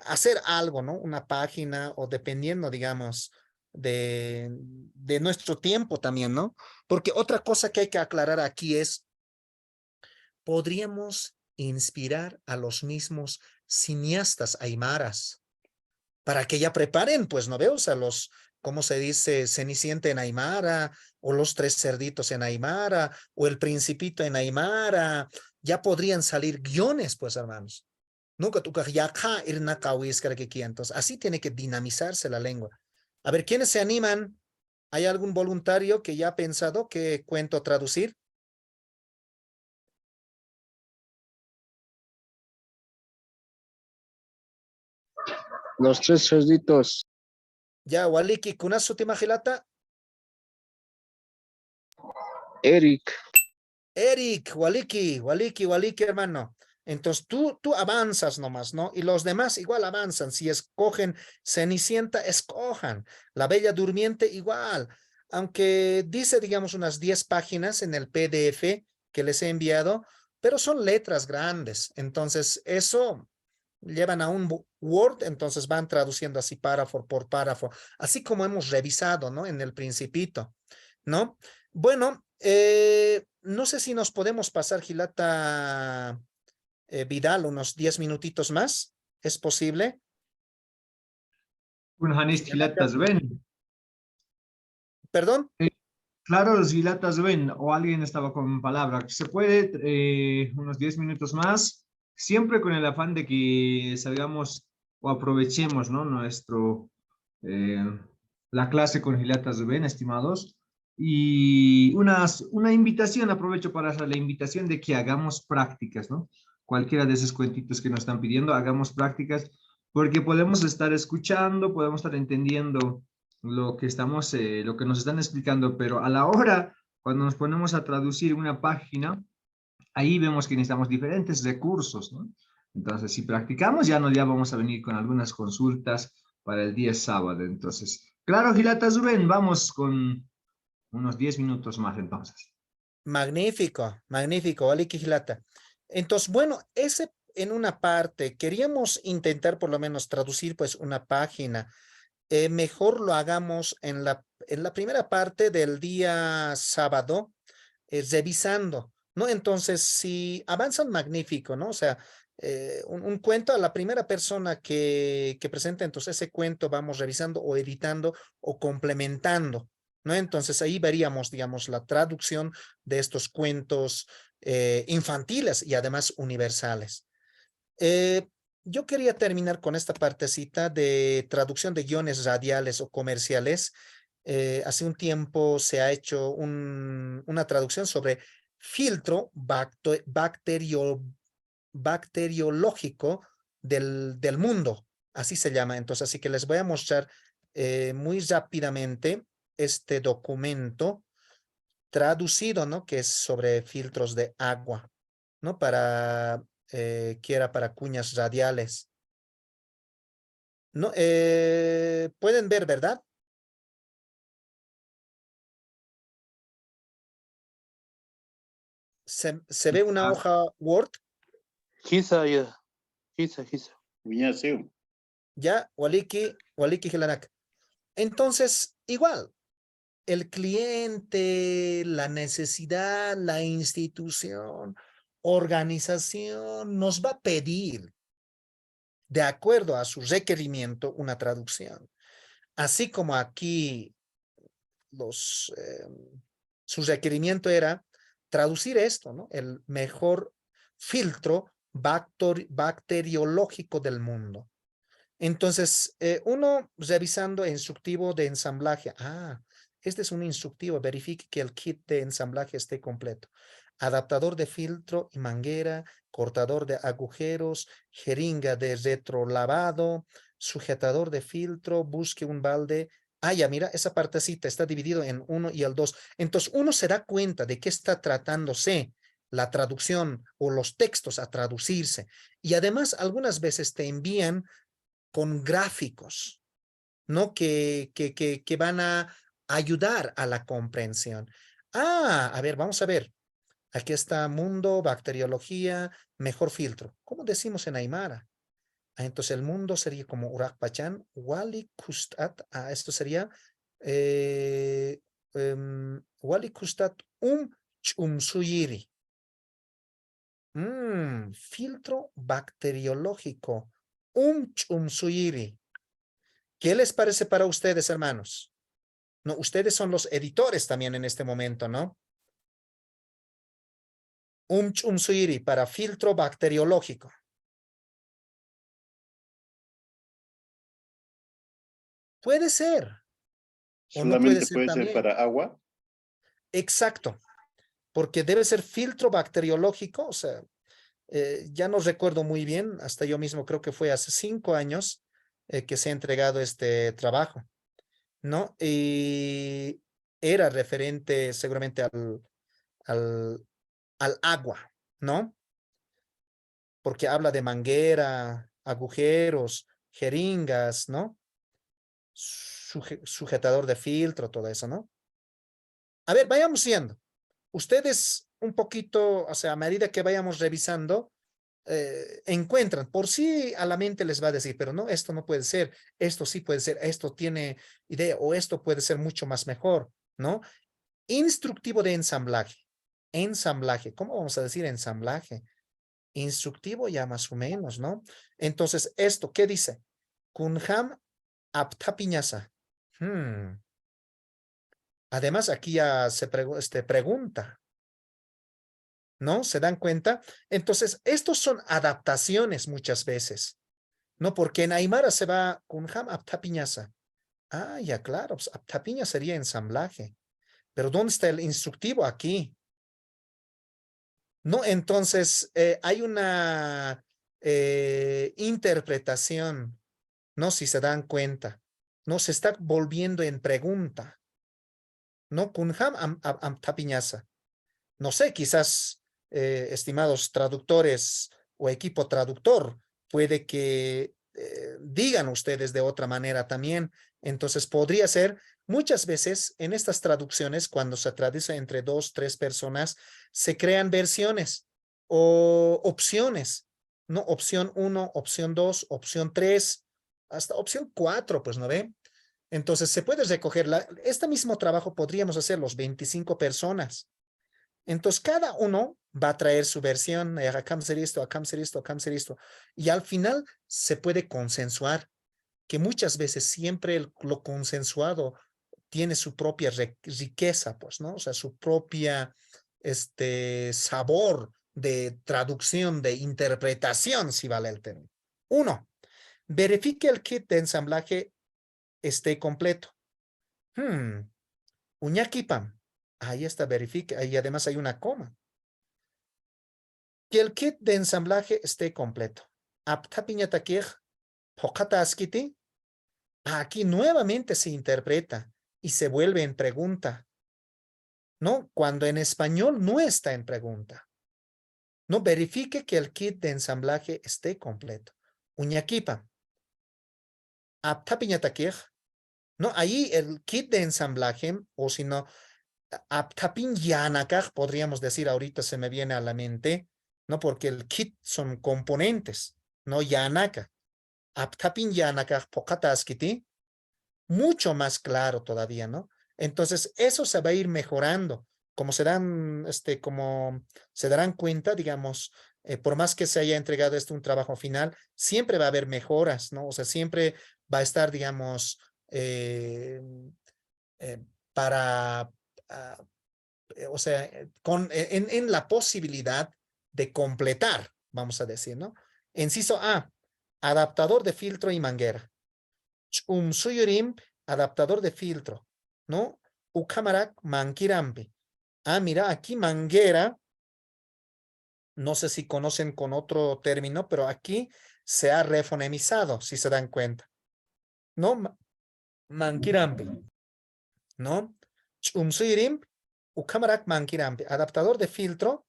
hacer algo, ¿no? Una página o dependiendo, digamos, de nuestro tiempo también, ¿no? Porque otra cosa que hay que aclarar aquí es, podríamos inspirar a los mismos cineastas aymaras para que ya preparen, pues, ¿no veo? O sea, ¿cómo se dice? Cenicienta en aymara, o los 3 cerditos en aymara, o el Principito en aymara, ya podrían salir guiones, pues, hermanos. Nunca tu entonces así tiene que dinamizarse la lengua. A ver, ¿quiénes se animan? ¿Hay algún voluntario que ya ha pensado qué cuento traducir? Los tres cerditos. Ya, Waliki, ¿kunasu timajilata? Eric. Eric, Waliki, hermano. Entonces tú avanzas nomás, ¿no? Y los demás igual avanzan. Si escogen Cenicienta, escojan. La Bella Durmiente, igual. Aunque dice, digamos, unas 10 páginas en el PDF que les he enviado, pero son letras grandes. Entonces, eso llevan a un Word, entonces van traduciendo así párrafo por párrafo, así como hemos revisado, ¿no? En el Principito, ¿no? Bueno, no sé si nos podemos pasar, Gilata Vidal, unos 10 minutitos más. ¿Es posible? Kun hanis gilatas ven. ¿Perdón? Claro, los gilatas ven, o alguien estaba con palabra. Se puede unos 10 minutos más, siempre con el afán de que salgamos o aprovechemos, ¿no? Eh, la clase con gilatas ven, estimados. Y una invitación, aprovecho para hacer la invitación de que hagamos prácticas, ¿no? Cualquiera de esos cuentitos que nos están pidiendo, hagamos prácticas, porque podemos estar escuchando, podemos estar entendiendo lo que nos están explicando, pero a la hora, cuando nos ponemos a traducir una página, ahí vemos que necesitamos diferentes recursos, ¿no? Entonces, si practicamos, ya vamos a venir con algunas consultas para el día sábado. Entonces, claro, Gilata Zubén, vamos con unos 10 minutos más entonces. Magnífico, magnífico, Waliki Gilata. Entonces, bueno, ese en una parte, queríamos intentar por lo menos traducir pues una página. Mejor lo hagamos en la primera parte del día sábado, revisando, ¿no? Entonces, si avanzan, magnífico, ¿no? O sea, un cuento a la primera persona que presenta, entonces ese cuento vamos revisando o editando o complementando, ¿no? Entonces ahí veríamos, digamos, la traducción de estos cuentos infantiles y además universales. Eh, yo quería terminar con esta partecita de traducción de guiones radiales o comerciales. Hace un tiempo se ha hecho una traducción sobre filtro bacteriológico del mundo. Así se llama. Entonces, así que les voy a mostrar muy rápidamente este documento traducido, ¿no? Que es sobre filtros de agua, ¿no? Que era para cuñas radiales. No, pueden ver, ¿verdad? Se ve una hoja Word, Quizá ya. Quizá. ya, Waliki Gilanak. Entonces, igual, el cliente, la necesidad, la institución, organización, nos va a pedir, de acuerdo a su requerimiento, una traducción. Así como aquí su requerimiento era traducir esto, ¿no? El mejor filtro bacteriológico del mundo. Entonces, uno revisando instructivo de ensamblaje. Este es un instructivo. Verifique que el kit de ensamblaje esté completo. Adaptador de filtro y manguera, cortador de agujeros, jeringa de retrolavado, sujetador de filtro, busque un balde. Ya, mira, esa partecita está dividido en 1 y el 2. Entonces, uno se da cuenta de qué está tratándose la traducción o los textos a traducirse. Y además, algunas veces te envían con gráficos, ¿no? Que van a ayudar a la comprensión. A ver, vamos a ver. Aquí está mundo, bacteriología, mejor filtro. ¿Cómo decimos en Aymara? Entonces el mundo sería como Urakpachan, Wali Kustat. Esto sería Wali Kustat Chumsuyiri. Filtro bacteriológico. Chumsuyiri. ¿Qué les parece para ustedes, hermanos? No, ustedes son los editores también en este momento, ¿no? Chumsuyiri para filtro bacteriológico. Puede ser, O no puede Solamente ser puede ser también. para agua. Exacto, porque debe ser filtro bacteriológico, o sea, ya no recuerdo muy bien, hasta yo mismo creo que fue hace 5 años que se ha entregado este trabajo, ¿no? Y era referente seguramente al, al agua, ¿no? Porque habla de manguera, agujeros, jeringas, ¿no? Sujetador de filtro, todo eso, ¿no? A ver, vayamos viendo. Ustedes un poquito, o sea, a medida que vayamos revisando, encuentran, por sí a la mente les va a decir, pero no, esto no puede ser, esto sí puede ser, esto tiene idea o esto puede ser mucho más mejor, ¿no? Instructivo de ensamblaje. Ensamblaje, ¿cómo vamos a decir ensamblaje? Instructivo ya más o menos, ¿no? Entonces, esto, ¿qué dice? Kunham aptapiñasa. Además, aquí ya se pregunta, ¿no? ¿Se dan cuenta? Entonces, estos son adaptaciones muchas veces, ¿no? Porque en Aymara se va Kunham aptapiñasa. Ah, ya claro, pues, aptapiña sería ensamblaje. Pero ¿dónde está el instructivo aquí? No, entonces hay una interpretación, ¿no? Si se dan cuenta, no se está volviendo en pregunta, ¿no? Kunham tapiñasa. No sé, quizás, estimados traductores o equipo traductor, puede que digan ustedes de otra manera también. Entonces podría ser, muchas veces en estas traducciones, cuando se traduce entre 2, 3 personas, se crean versiones o opciones, ¿no? Opción 1, opción 2, opción 3, hasta opción 4, pues, ¿no ve? Entonces se puede recoger, este mismo trabajo podríamos hacer los 25 personas. Entonces, cada uno va a traer su versión, acá hacer esto, acá hacer esto, acá hacer esto. Y al final se puede consensuar, que muchas veces siempre lo consensuado tiene su propia riqueza, pues, ¿no? O sea, su propia sabor de traducción, de interpretación, si vale el término. 1. Verifique el kit de ensamblaje esté completo. Uñaquipam. Ahí está, verifique. Ahí además hay una coma. Que el kit de ensamblaje esté completo. Aquí nuevamente se interpreta y se vuelve en pregunta, ¿no? Cuando en español no está en pregunta. No verifique que el kit de ensamblaje esté completo. Uñaquipa. No, ahí el kit de ensamblaje, o si no, aptapin yanakaj, podríamos decir ahorita se me viene a la mente, ¿no? Porque el kit son componentes, no yanaka. Aptapin yanakaj pokataskiti, mucho más claro todavía, ¿no? Entonces, eso se va a ir mejorando. Como se dan, como se darán cuenta, digamos, por más que se haya entregado un trabajo final, siempre va a haber mejoras, ¿no? O sea, siempre va a estar, digamos, para, o sea, en la posibilidad de completar, vamos a decir, ¿no? Inciso A, adaptador de filtro y manguera. Suyurim, adaptador de filtro, ¿no? Ukamarak mankirampi. Ah, mira, aquí manguera, no sé si conocen con otro término, pero aquí se ha refonemizado, si se dan cuenta, ¿no? Mankirampi, ¿no? Suyurim, ukamarak mankirampi, adaptador de filtro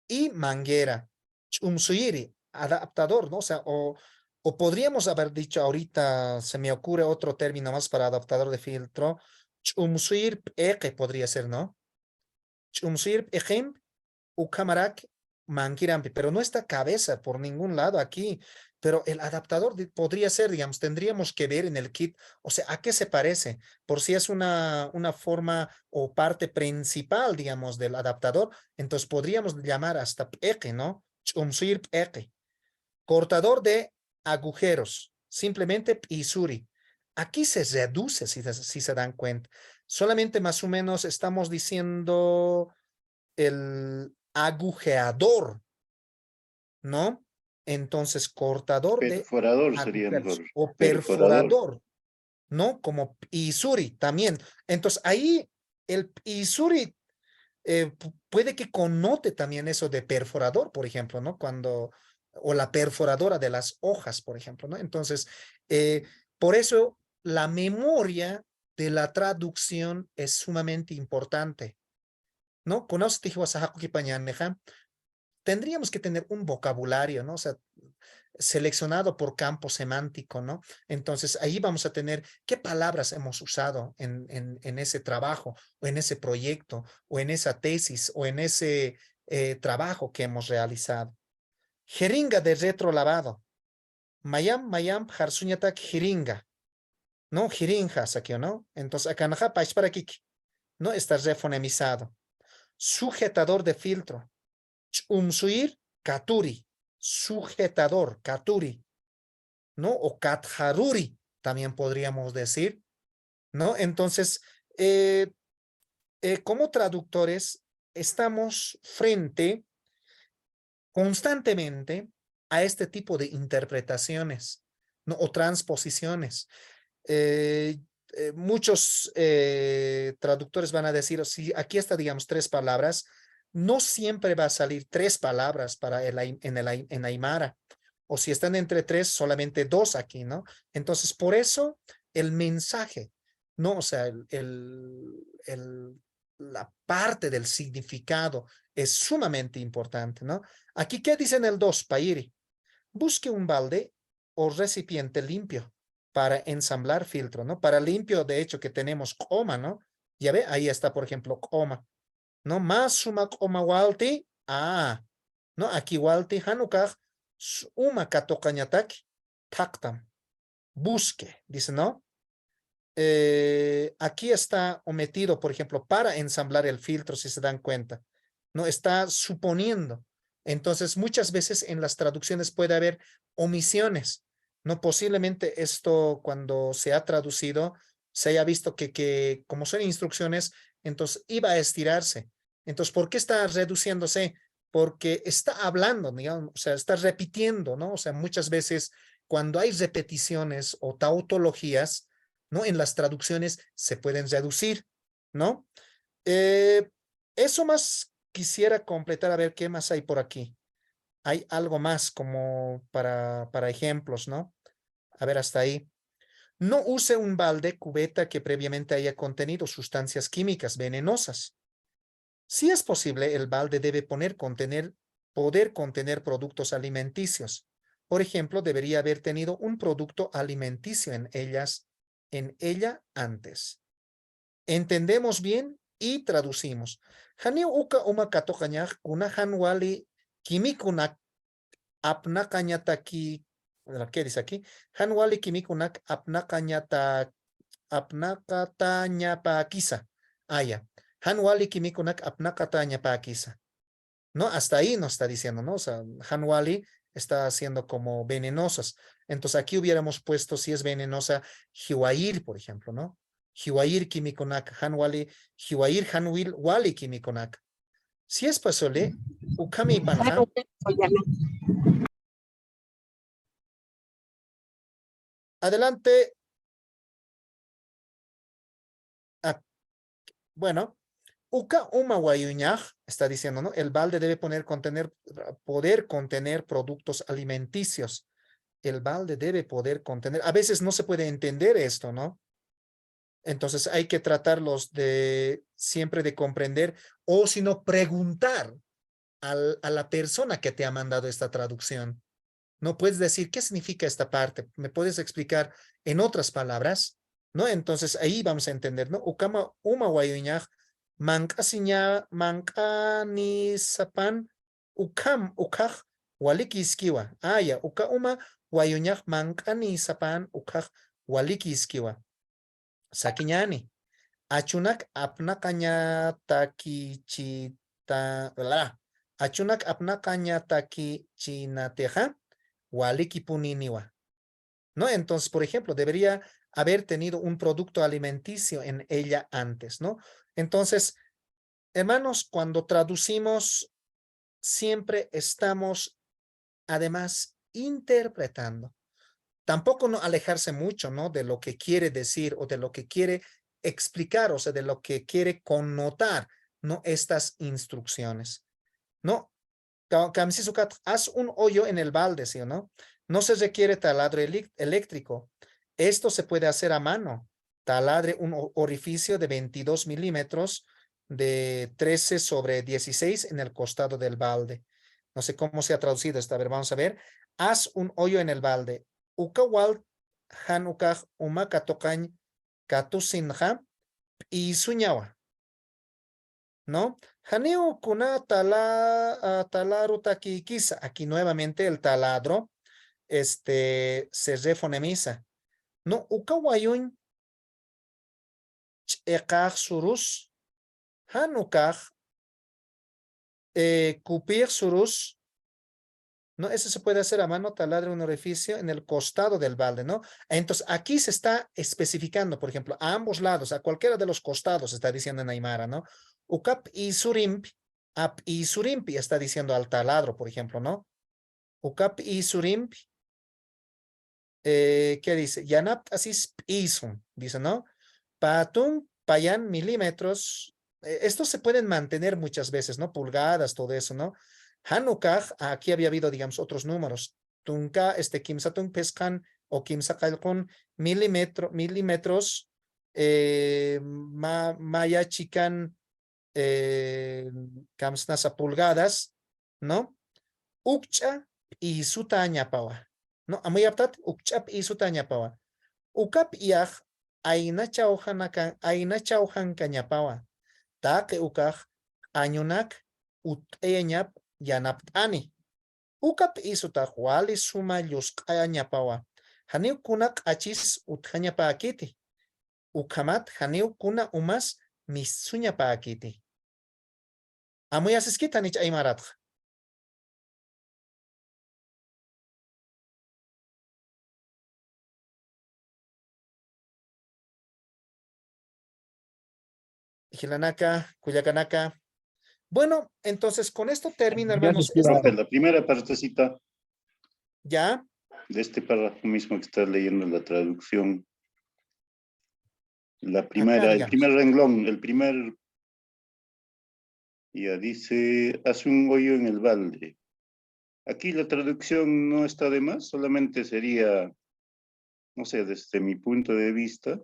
y manguera. Suyiri, adaptador, ¿no? O sea, o podríamos haber dicho ahorita, se me ocurre otro término más para adaptador de filtro. Chumsuir eke podría ser, ¿no? Chumsuir ejem ukamarak mankirampi, pero no está cabeza por ningún lado aquí. Pero el adaptador podría ser, digamos, tendríamos que ver en el kit, o sea, ¿a qué se parece? Por si es una forma o parte principal, digamos, del adaptador, entonces podríamos llamar hasta eke, ¿no? Chumsuir eke. Cortador de agujeros, simplemente Isuri. Aquí se reduce, si se dan cuenta. Solamente más o menos estamos diciendo el agujeador, ¿no? Entonces, cortador de Perforador sería agujeros mejor. o Perforador. perforador. ¿no? Como Isuri también. Entonces ahí el Isuri puede que connote también eso de perforador, por ejemplo, ¿no? O la perforadora de las hojas, por ejemplo, ¿no? Entonces, por eso la memoria de la traducción es sumamente importante, ¿no? Tendríamos que tener un vocabulario, ¿no? O sea, seleccionado por campo semántico, ¿no? Entonces ahí vamos a tener qué palabras hemos usado en ese trabajo, o en ese proyecto, o en esa tesis, o en ese trabajo que hemos realizado. Jeringa de retrolavado. Mayam, harsuñatak jeringa. ¿No? Jerinjas aquí, ¿no? Entonces acá para aquí, ¿no? Está refonemizado. Sujetador de filtro. Umsuir, katuri. Sujetador, katuri, ¿no? O katharuri, también podríamos decir, ¿no? Entonces, como traductores, estamos frente constantemente a este tipo de interpretaciones, ¿no? O transposiciones. Muchos traductores van a decir, si aquí está, digamos, 3 palabras, no siempre va a salir 3 palabras para en Aymara. O si están entre 3, solamente 2 aquí, ¿no? Entonces, por eso el mensaje, ¿no? O sea, la parte del significado es sumamente importante, ¿no? Aquí, ¿qué dicen el 2, Pairi? Busque un balde o recipiente limpio para ensamblar filtro, ¿no? Para limpio, de hecho, que tenemos coma, ¿no? Ya ve, ahí está, por ejemplo, coma, ¿no? Más suma coma walti, ¿no? Aquí walti hanukaj, uma katokañataki, taktam, busque, dice, ¿no? Aquí está omitido, por ejemplo, para ensamblar el filtro, si se dan cuenta, ¿no? Está suponiendo. Entonces, muchas veces en las traducciones puede haber omisiones, ¿no? Posiblemente esto, cuando se ha traducido, se haya visto que como son instrucciones, entonces iba a estirarse. Entonces, ¿por qué está reduciéndose? Porque está hablando, digamos, o sea, está repitiendo, ¿no? O sea, muchas veces cuando hay repeticiones o tautologías, ¿no? En las traducciones se pueden reducir, ¿no? Eso más quisiera completar, a ver qué más hay por aquí. Hay algo más como para ejemplos, ¿no? A ver, hasta ahí. No use un balde cubeta que previamente haya contenido sustancias químicas venenosas. Si es posible, el balde debe poder contener productos alimenticios. Por ejemplo, debería haber tenido un producto alimenticio en ella antes. Entendemos bien y traducimos. Haniu uka uma katokañaj una hanwali kimikunak apnakañataki. ¿Qué dice aquí? Hanwali kimikunak apnakatañapakisa. Ya. Hanwali kimikunak apnakatañapakisa. ¿No? Hasta ahí nos está diciendo, ¿no? O sea, Hanwali está haciendo como venenosas. Entonces aquí hubiéramos puesto, si es venenosa, Hiwair, por ejemplo, ¿no? Hiwair kimikonak, Hanwali, Hiwair Hanwil Wali kimikonak. Si es posible, Ukami Panja. Adelante. Bueno, Uka uma wayuñaj está diciendo, ¿no? El balde debe poder contener productos alimenticios. El balde debe poder contener. A veces no se puede entender esto, ¿no? Entonces hay que tratarlos siempre de comprender o si no preguntar a la persona que te ha mandado esta traducción. No puedes decir, ¿qué significa esta parte? ¿Me puedes explicar en otras palabras? ¿No? Entonces ahí vamos a entender, ¿no? Ukama uma wayuñaj mankasiña mankani sapan ukaj waliki iskiwa. Ya, uka uma wayuñaj mankani sapan ukaj waliki iskiwa. Sakiñani. Achunak Achunak apnakañataki chinateja waliki puniniwa. ¿No? Entonces, por ejemplo, debería haber tenido un producto alimenticio en ella antes, ¿no? Entonces, hermanos, cuando traducimos, siempre estamos además interpretando. tampoco no alejarse mucho, ¿no? De lo que quiere decir o de lo que quiere explicar, o sea, de lo que quiere connotar, ¿no? Estas instrucciones, ¿no? Haz un hoyo en el balde, ¿sí o no? No se requiere taladro eléctrico. Esto se puede hacer a mano. Taladre un orificio de 22 milímetros de 13/16 en el costado del balde. No sé cómo se ha traducido esto. A ver, vamos a ver. Haz un hoyo en el balde. Ukawal hanukaj umakatokañ katusinja y suñawa, ¿no? Haneo kuna talaru takikisa. Aquí nuevamente el taladro se refonemiza. No, ukawayun ch'ekaj surus hanukaj kupir surus. ¿No? Eso se puede hacer a mano, taladro un orificio en el costado del balde, ¿no? Entonces, aquí se está especificando, por ejemplo, a ambos lados, a cualquiera de los costados, está diciendo en Aymara, ¿no? Ukap y surimpi, ap y surimpi, está diciendo al taladro, por ejemplo, ¿no? Ukap y surimpi, ¿qué dice? Yanap así isun, dice, ¿no? Patum, payan, milímetros. Estos se pueden mantener muchas veces, ¿no? Pulgadas, todo eso, ¿no? Hanukaj, aquí había habido, digamos, otros números. Tunka, kimsatun pescan o kimsakalkun milímetros, maya chican, kamsnasa pulgadas, ¿no? Ukcha y sutaña pawa, ¿no? Amuyaptat, ukchap y sutaña pawa. Ukap yaj, aina chauhan kañapawa. Take ukaj, añunak, uteñap, yanaptani. Ukap isutaj wali suma llusqañapawa. Haniu kunak achis utjañapakiti. Ukamat haniu kuna umas misuñapakiti. Amuyasiskita nich aymaratja. Gilanaka, Cuyacanaka. Bueno, entonces con esto termina, hermanos. Profe, la primera partecita Ya, de este párrafo mismo que estás leyendo la traducción. La primera, el digamos. primer renglón, el primer, ya dice, haz un hoyo en el balde. Aquí la traducción no está de más, solamente sería, no sé, desde mi punto de vista,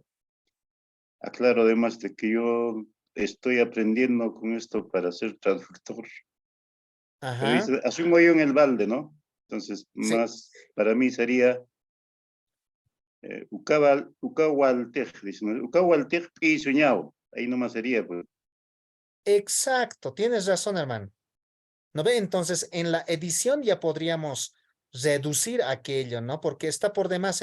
aclaro además de que yo estoy aprendiendo con esto para ser traductor. Pero Ajá. dice, haz un hoyo en el balde, ¿no? Entonces, Sí. más para mí sería Ukawaltej, dice, ¿no? Ukawaltej y suñao. Ahí nomás sería, pues. Exacto, tienes razón, hermano. ¿No ve? Entonces, en la edición ya podríamos reducir aquello, ¿no? Porque está por demás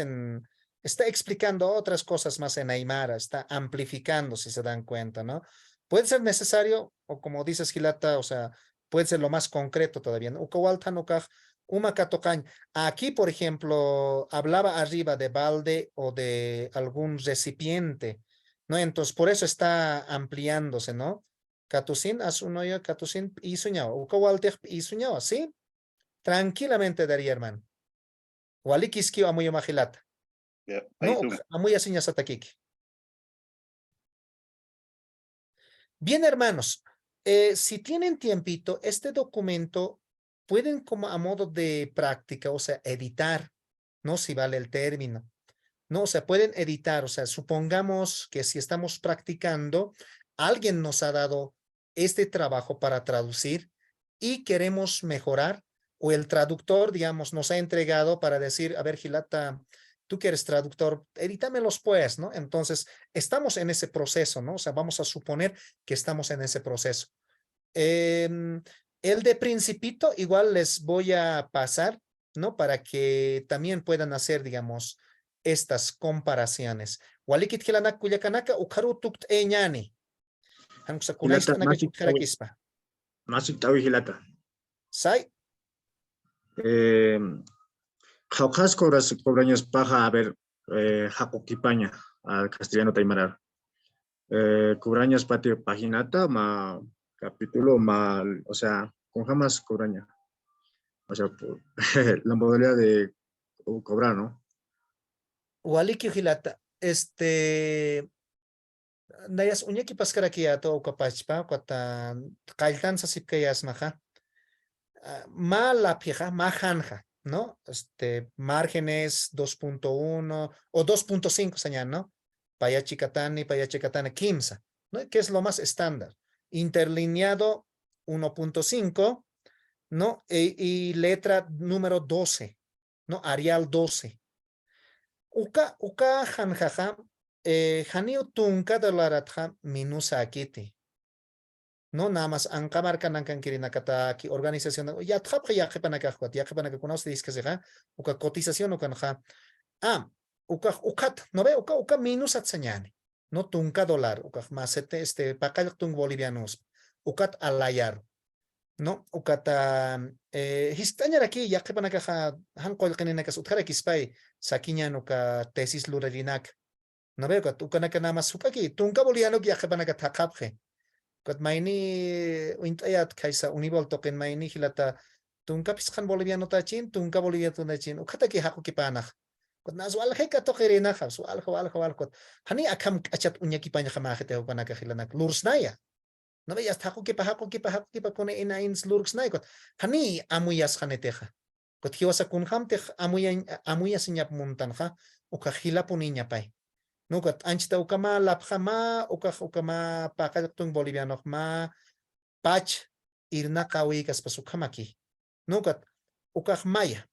está explicando otras cosas más en Aymara, está amplificando, si se dan cuenta, ¿no? Puede ser necesario, o como dices, Gilata, o sea, puede ser lo más concreto todavía, ¿no? Ukawaltanukaj, umakatokañ. Aquí, por ejemplo, hablaba arriba de balde o de algún recipiente, ¿no? Entonces, por eso está ampliándose, ¿no? Katusin, haz un hoyo, Katusin y suñaba. Ukawaltej y suñaba, ¿sí? Tranquilamente daría, hermano. Walikiskio amuyo majilata. Ya, ahí No, son. amuya siñasatakiki. Bien, hermanos, si tienen tiempito, este documento pueden como a modo de práctica, o sea, editar, ¿no? Si vale el término. No, o sea, pueden editar, o sea, supongamos que si estamos practicando, alguien nos ha dado este trabajo para traducir y queremos mejorar, o el traductor, digamos, nos ha entregado para decir, a ver, Gilata, tú que eres traductor, edítamelos pues, ¿no? Entonces, estamos en ese proceso, ¿no? O sea, vamos a suponer que estamos en ese proceso. El de Principito, igual les voy a pasar, ¿no? Para que también puedan hacer, digamos, estas comparaciones. Walikit kilanak kuyakanaka ukharu tukt eñani. Hankusa kunaish tanaka chukharakispa. Masuk tahu hilata. Sai, Jaujas cobraños paja a ver jacoquipaña al castellano taimarar. Cobraños patio paginata ma capítulo ma, o sea, con jamás cobraña. O sea, por, la modalidad de cobrar, ¿no? Waliki hilata, Nayas uñaki paskarakiyato ukapachpa, kwata kaltan sa sipkayas maja. Malapija, majanja, ¿no? Márgenes 2.1 o 2.5 señal, ¿no? Payachicatani, Kimsa, ¿no? Que es lo más estándar. Interlineado 1.5, ¿no? Y letra número 12, ¿no? Arial 12. Uka janjaja, janiu tunka dolaratja minusa akiti. No, nada más ancamarca nancan kirinakata ki organización ya trapja ya jepanakakwat ya jepanakakunaus dice que uka cotización uka ukat no ve uka minus atsañani no tunca $, uka más pakal tung bolivianos ukat alayar no ukata histañar aquí ya jepanakaja han kolkenenakas utkara kispay sakiñan uka tesis luralinak no ve uka nada más ukaki tunca boliviano ya jepanakatakapje Kat maini uintayat kaisa unibol token maini hilata tunka piskan boliviano tachin tunka boliviano tachin ukata ki haku kipanah kot nazwal heka tokerina ha sual hawal kot hani akam achat unya kipanya khamahete hokana ka hilanak lursnaya no veas haku kipa kone inains lursnaya kot hani amuyas khaneteja kot hiwasa kun hamte amuyas nyap muntanja uka hilapuninya pai Nukat anchita ukama lapjama ukama pakatun boliviano ma pach irna kawikas pasukamaki. Nukat ukaj maya.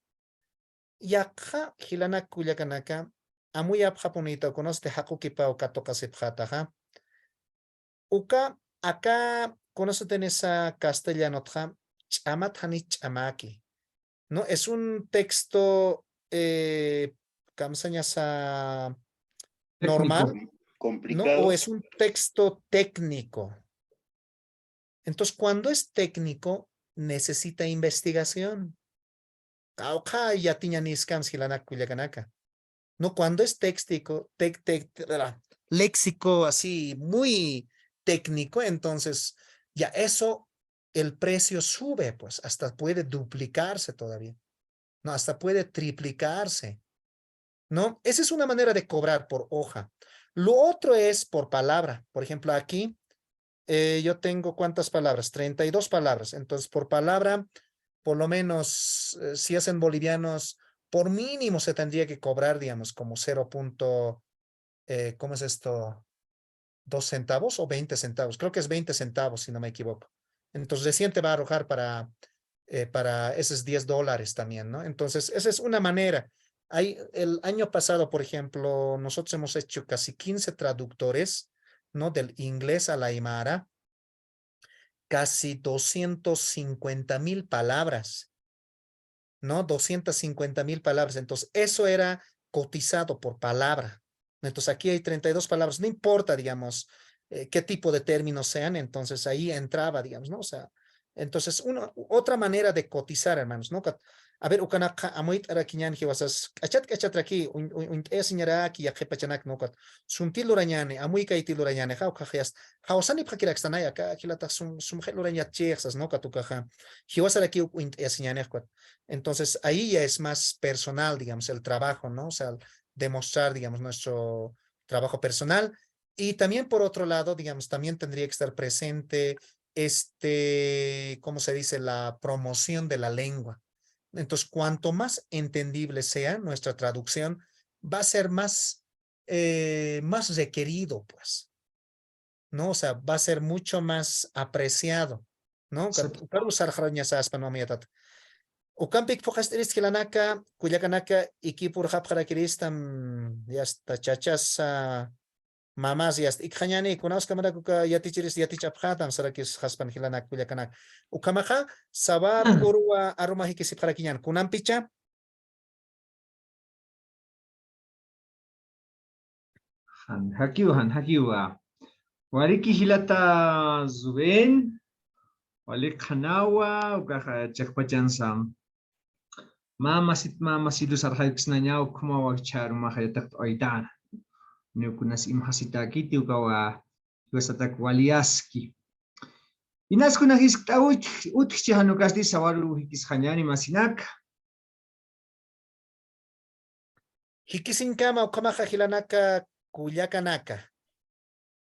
Yakha hilanak kuyakanaka amuyap japonita conoste hakukipa ukatoka sepjataja. Uka acá conoce esa castellano tja chamat hani chamaki. No es un texto kamsanyasa normal, complicado. ¿no? O es un texto técnico. Entonces, cuando es técnico, necesita investigación. No, cuando es técnico, léxico así, muy técnico, entonces ya eso, el precio sube, pues hasta puede duplicarse todavía. No, hasta puede triplicarse. ¿No? Esa es una manera de cobrar por hoja. Lo otro es por palabra. Por ejemplo, aquí yo tengo ¿cuántas palabras? 32 palabras. Entonces, por palabra, por lo menos, si es en bolivianos, por mínimo se tendría que cobrar, digamos, como 0. ¿Cómo es esto? 2 centavos o 20 centavos. Creo que es 20 centavos, si no me equivoco. Entonces, recién te va a arrojar para esos $10 también, ¿no? Entonces, esa es una manera. El año pasado, por ejemplo, nosotros hemos hecho casi 15 traductores, ¿no? Del inglés a la aymara, casi 250,000 palabras, ¿no? 250,000 palabras. Entonces, eso era cotizado por palabra. Entonces, aquí hay 32 palabras, no importa, digamos, qué tipo de términos sean, entonces ahí entraba, digamos, ¿no? O sea, entonces, otra manera de cotizar, hermanos, ¿no? A ver, ukanaka amoit arakinyan hiwasas achat raki señora ki yakepachanak no kat suntil luranyane amuy kay tiluranyane ha ukahias hawsani pakiraxtanaya ka kilata sum heluranyat chexas no katukaja hiwasaraki señane kat. Entonces ahí ya es más personal, digamos, el trabajo, ¿no? O sea, demostrar, digamos, nuestro trabajo personal. Y también por otro lado, digamos, también tendría que estar presente ¿cómo se dice? La promoción de la lengua. Entonces, cuanto más entendible sea nuestra traducción, va a ser más requerido, pues, ¿no? O sea, va a ser mucho más apreciado, ¿no? Ucampik fokastiris kilanaka, kuyakanaka, ikipur hapjarakiristam, yasta chachas, mamás yasta ikhañani, kunaus kamarakuka yatichiris yatichapjatam, sarakis haspan hilanak kuyakanak. Ukamaja, sabar urua arumahikisipjarakiñan, kunampicha. Hakiwa. Wariki hilata zuben, walik hanawa, ukaha chakpachansam. Mamasidus arhaikisnanya, ukuma wakchar mahayatak oitana. Neukunas imhasitaki tiukawa yuasatak waliaski. Inas kunahis utchi hanukasti sawaru hikis hanyani masinak. Hikisinkama ukamaja hilanaka kuyakanaka.